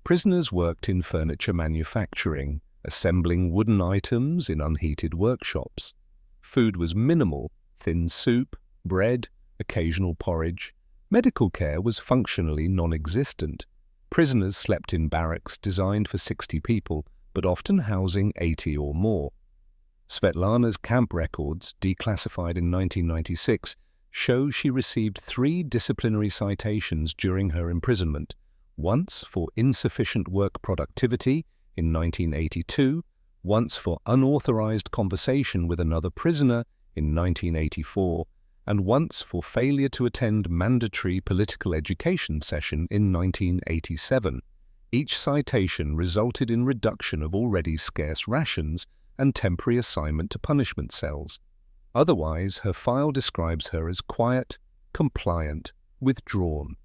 [SPEAKER 1] Prisoners worked in furniture manufacturing, assembling wooden items in unheated workshops. Food was minimal: thin soup, bread, occasional porridge. Medical care was functionally non-existent. Prisoners slept in barracks designed for 60 people, but often housing 80 or more. Svetlana's camp records, declassified in 1996, show she received 3 disciplinary citations during her imprisonment: once for insufficient work productivity in 1982, once for unauthorized conversation with another prisoner in 1984, and once for failure to attend mandatory political education session in 1987. Each citation resulted in reduction of already scarce rations and temporary assignment to punishment cells. Otherwise, her file describes her as quiet, compliant, withdrawn.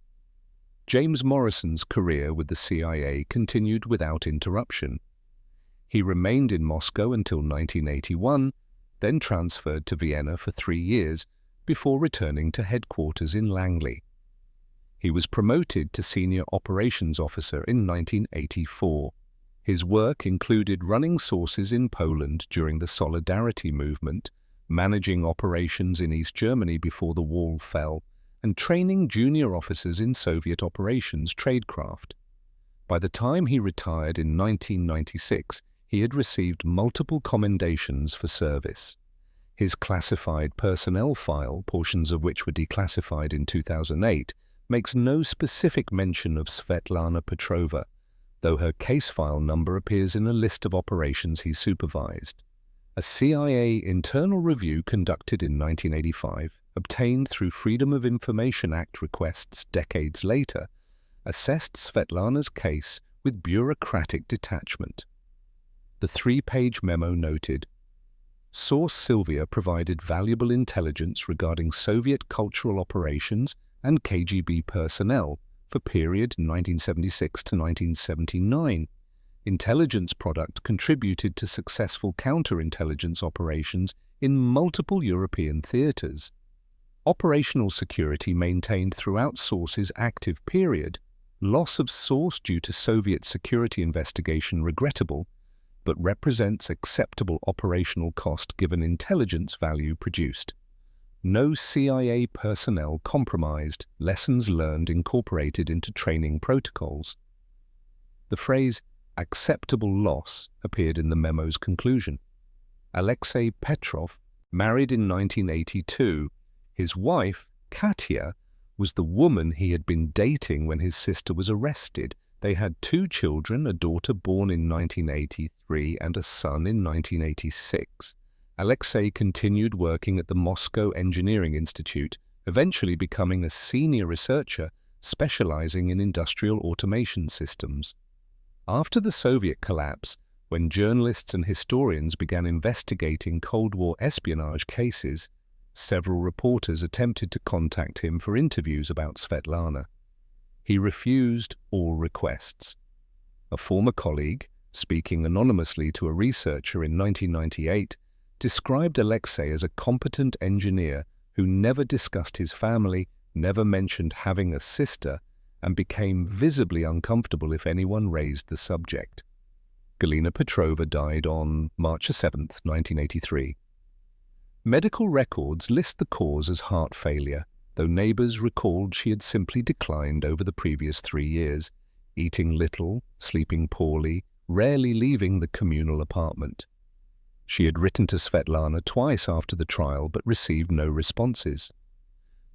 [SPEAKER 1] James Morrison's career with the CIA continued without interruption. He remained in Moscow until 1981, then transferred to Vienna for 3 years before returning to headquarters in Langley. He was promoted to Senior Operations Officer in 1984. His work included running sources in Poland during the Solidarity movement, managing operations in East Germany before the wall fell, and training junior officers in Soviet operations tradecraft. By the time he retired in 1996, he had received multiple commendations for service. His classified personnel file, portions of which were declassified in 2008, makes no specific mention of Svetlana Petrova, though her case file number appears in a list of operations he supervised. A CIA internal review conducted in 1985 obtained through Freedom of Information Act requests decades later, assessed Svetlana's case with bureaucratic detachment. The three-page memo noted, "Source Sylvia provided valuable intelligence regarding Soviet cultural operations and KGB personnel for period 1976 to 1979. Intelligence product contributed to successful counterintelligence operations in multiple European theaters. Operational security maintained throughout Source's active period. Loss of Source due to Soviet security investigation regrettable, but represents acceptable operational cost given intelligence value produced. No CIA personnel compromised, lessons learned incorporated into training protocols." The phrase "acceptable loss" appeared in the memo's conclusion. Alexei Petrov married in 1982. His wife, Katya, was the woman he had been dating when his sister was arrested. They had 2 children, a daughter born in 1983 and a son in 1986. Alexei continued working at the Moscow Engineering Institute, eventually becoming a senior researcher specializing in industrial automation systems. After the Soviet collapse, when journalists and historians began investigating Cold War espionage cases, several reporters attempted to contact him for interviews about Svetlana. He refused all requests. A former colleague, speaking anonymously to a researcher in 1998, described Alexei as a competent engineer who never discussed his family, never mentioned having a sister, and became visibly uncomfortable if anyone raised the subject. Galina Petrova died on March 7, 1983. Medical records list the cause as heart failure, though neighbors recalled she had simply declined over the previous 3 years, eating little, sleeping poorly, rarely leaving the communal apartment. She had written to Svetlana twice after the trial but received no responses.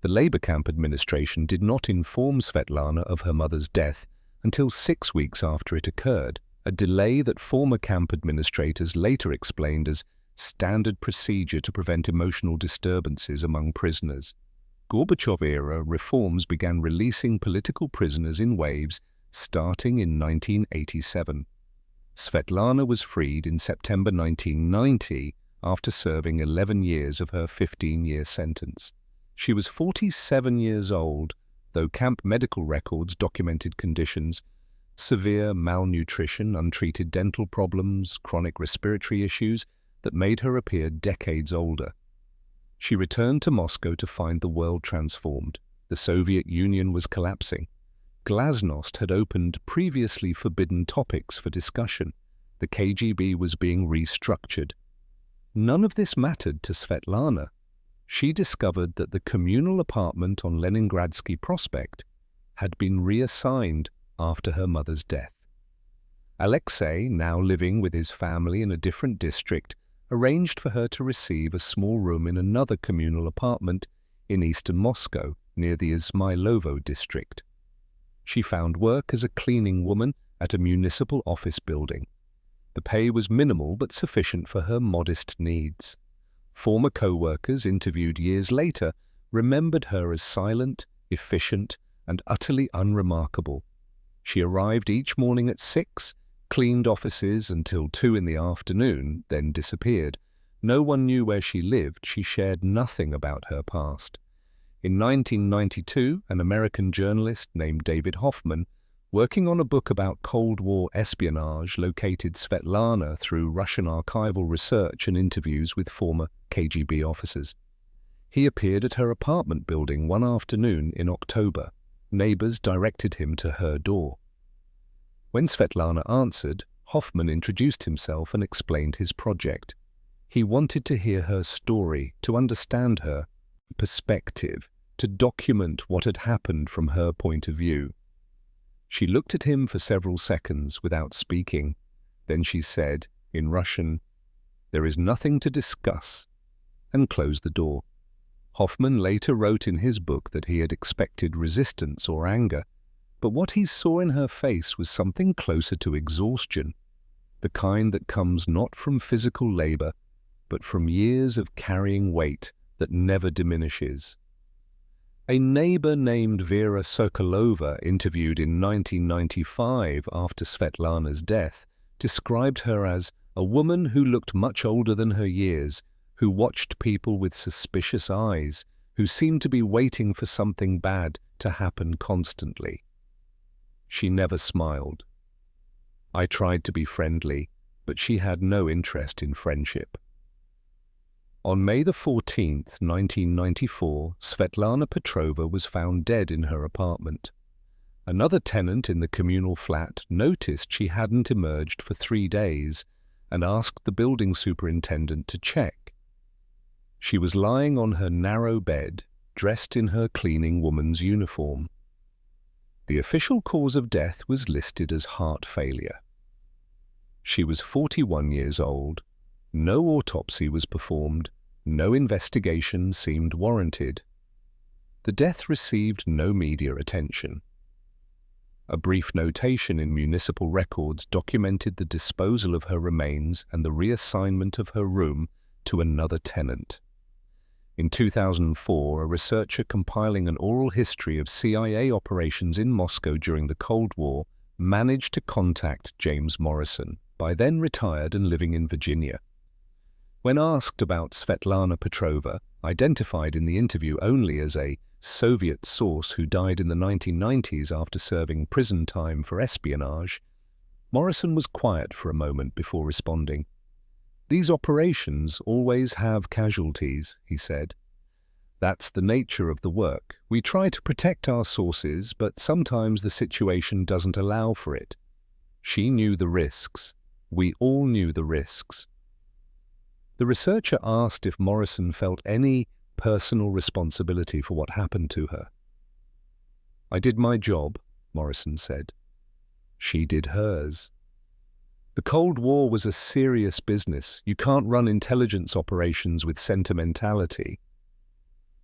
[SPEAKER 1] The labor camp administration did not inform Svetlana of her mother's death until 6 weeks after it occurred, a delay that former camp administrators later explained as standard procedure to prevent emotional disturbances among prisoners. Gorbachev-era reforms began releasing political prisoners in waves starting in 1987. Svetlana was freed in September 1990 after serving 11 years of her 15-year sentence. She was 47 years old, though camp medical records documented conditions, severe malnutrition, untreated dental problems, chronic respiratory issues that made her appear decades older. She returned to Moscow to find the world transformed. The Soviet Union was collapsing. Glasnost had opened previously forbidden topics for discussion. The KGB was being restructured. None of this mattered to Svetlana. She discovered that the communal apartment on Leningradsky Prospect had been reassigned after her mother's death. Alexei, now living with his family in a different district, arranged for her to receive a small room in another communal apartment in eastern Moscow, near the Izmailovo district. She found work as a cleaning woman at a municipal office building. The pay was minimal but sufficient for her modest needs. Former co-workers interviewed years later remembered her as silent, efficient, and utterly unremarkable. She arrived each morning at 6, cleaned offices until 2 in the afternoon, then disappeared. No one knew where she lived. She shared nothing about her past. In 1992, an American journalist named David Hoffman, working on a book about Cold War espionage, located Svetlana through Russian archival research and interviews with former KGB officers. He appeared at her apartment building one afternoon in October. Neighbors directed him to her door. When Svetlana answered, Hoffman introduced himself and explained his project. He wanted to hear her story, to understand her perspective, to document what had happened from her point of view. She looked at him for several seconds without speaking. Then she said, in Russian, "There is nothing to discuss," and closed the door. Hoffman later wrote in his book that he had expected resistance or anger, but what he saw in her face was something closer to exhaustion, the kind that comes not from physical labor, but from years of carrying weight that never diminishes. A neighbor named Vera Sokolova, interviewed in 1995 after Svetlana's death, described her as a woman who looked much older than her years, who watched people with suspicious eyes, who seemed to be waiting for something bad to happen constantly. She never smiled. I tried to be friendly, but she had no interest in friendship. On May 14, 1994, Svetlana Petrova was found dead in her apartment. Another tenant in the communal flat noticed she hadn't emerged for 3 days and asked the building superintendent to check. She was lying on her narrow bed, dressed in her cleaning woman's uniform. The official cause of death was listed as heart failure. She was 41 years old. No autopsy was performed. No investigation seemed warranted. The death received no media attention. A brief notation in municipal records documented the disposal of her remains and the reassignment of her room to another tenant. In 2004, a researcher compiling an oral history of CIA operations in Moscow during the Cold War managed to contact James Morrison, by then retired and living in Virginia. When asked about Svetlana Petrova, identified in the interview only as a Soviet source who died in the 1990s after serving prison time for espionage, Morrison was quiet for a moment before responding. "These operations always have casualties," he said. "That's the nature of the work. We try to protect our sources, but sometimes the situation doesn't allow for it." She knew the risks. We all knew the risks. The researcher asked if Morrison felt any personal responsibility for what happened to her. "I did my job," Morrison said. She did hers. The Cold War was a serious business. You can't run intelligence operations with sentimentality.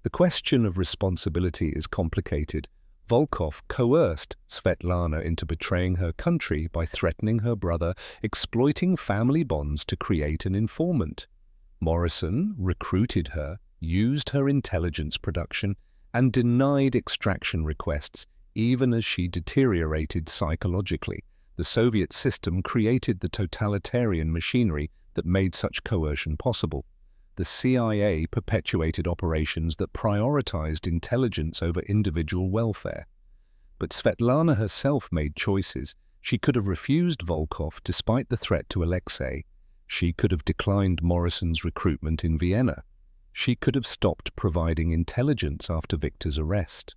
[SPEAKER 1] The question of responsibility is complicated. Volkov coerced Svetlana into betraying her country by threatening her brother, exploiting family bonds to create an informant. Morrison recruited her, used her intelligence production, and denied extraction requests, even as she deteriorated psychologically. The Soviet system created the totalitarian machinery that made such coercion possible. The CIA perpetuated operations that prioritized intelligence over individual welfare. But Svetlana herself made choices. She could have refused Volkov despite the threat to Alexei. She could have declined Morrison's recruitment in Vienna. She could have stopped providing intelligence after Victor's arrest.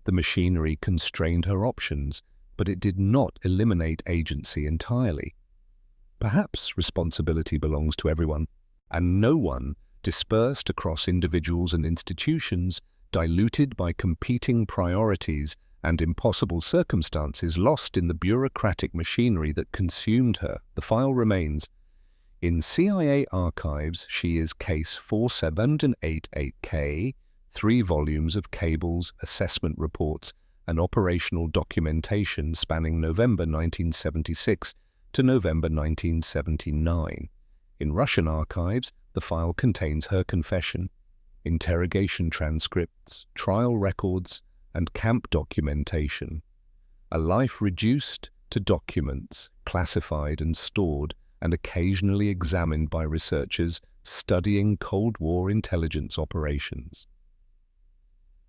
[SPEAKER 1] The machinery constrained her options, but it did not eliminate agency entirely. Perhaps responsibility belongs to everyone, and no one, dispersed across individuals and institutions, diluted by competing priorities and impossible circumstances, lost in the bureaucratic machinery that consumed her. The file remains. In CIA archives, she is Case 4788K, 3 volumes of cables, assessment reports, and operational documentation spanning November 1976 to November 1979. In Russian archives, the file contains her confession, interrogation transcripts, trial records, and camp documentation. A life reduced to documents, classified and stored, and occasionally examined by researchers studying Cold War intelligence operations.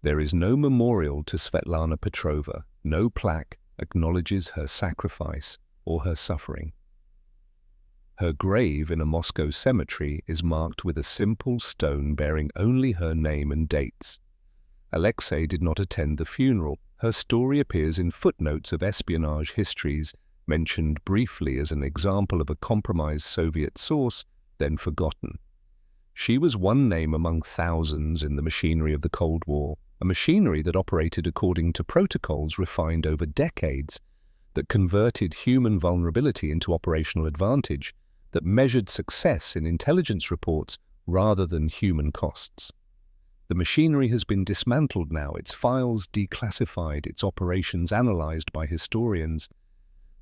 [SPEAKER 1] There is no memorial to Svetlana Petrova. No plaque acknowledges her sacrifice or her suffering. Her grave in a Moscow cemetery is marked with a simple stone bearing only her name and dates. Alexei did not attend the funeral. Her story appears in footnotes of espionage histories, mentioned briefly as an example of a compromised Soviet source, then forgotten. She was one name among thousands in the machinery of the Cold War, a machinery that operated according to protocols refined over decades, that converted human vulnerability into operational advantage, that measured success in intelligence reports rather than human costs. The machinery has been dismantled now, its files declassified, its operations analyzed by historians.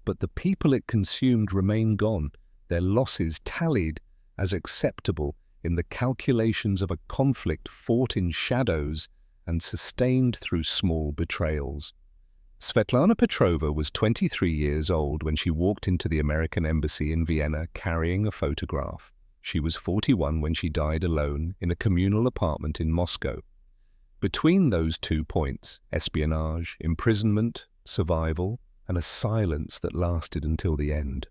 [SPEAKER 1] But the people it consumed remain gone, their losses tallied as acceptable in the calculations of a conflict fought in shadows and sustained through small betrayals. Svetlana Petrova was 23 years old when she walked into the American embassy in Vienna carrying a photograph. She was 41 when she died alone in a communal apartment in Moscow. Between those 2 points, espionage, imprisonment, survival, and a silence that lasted until the end.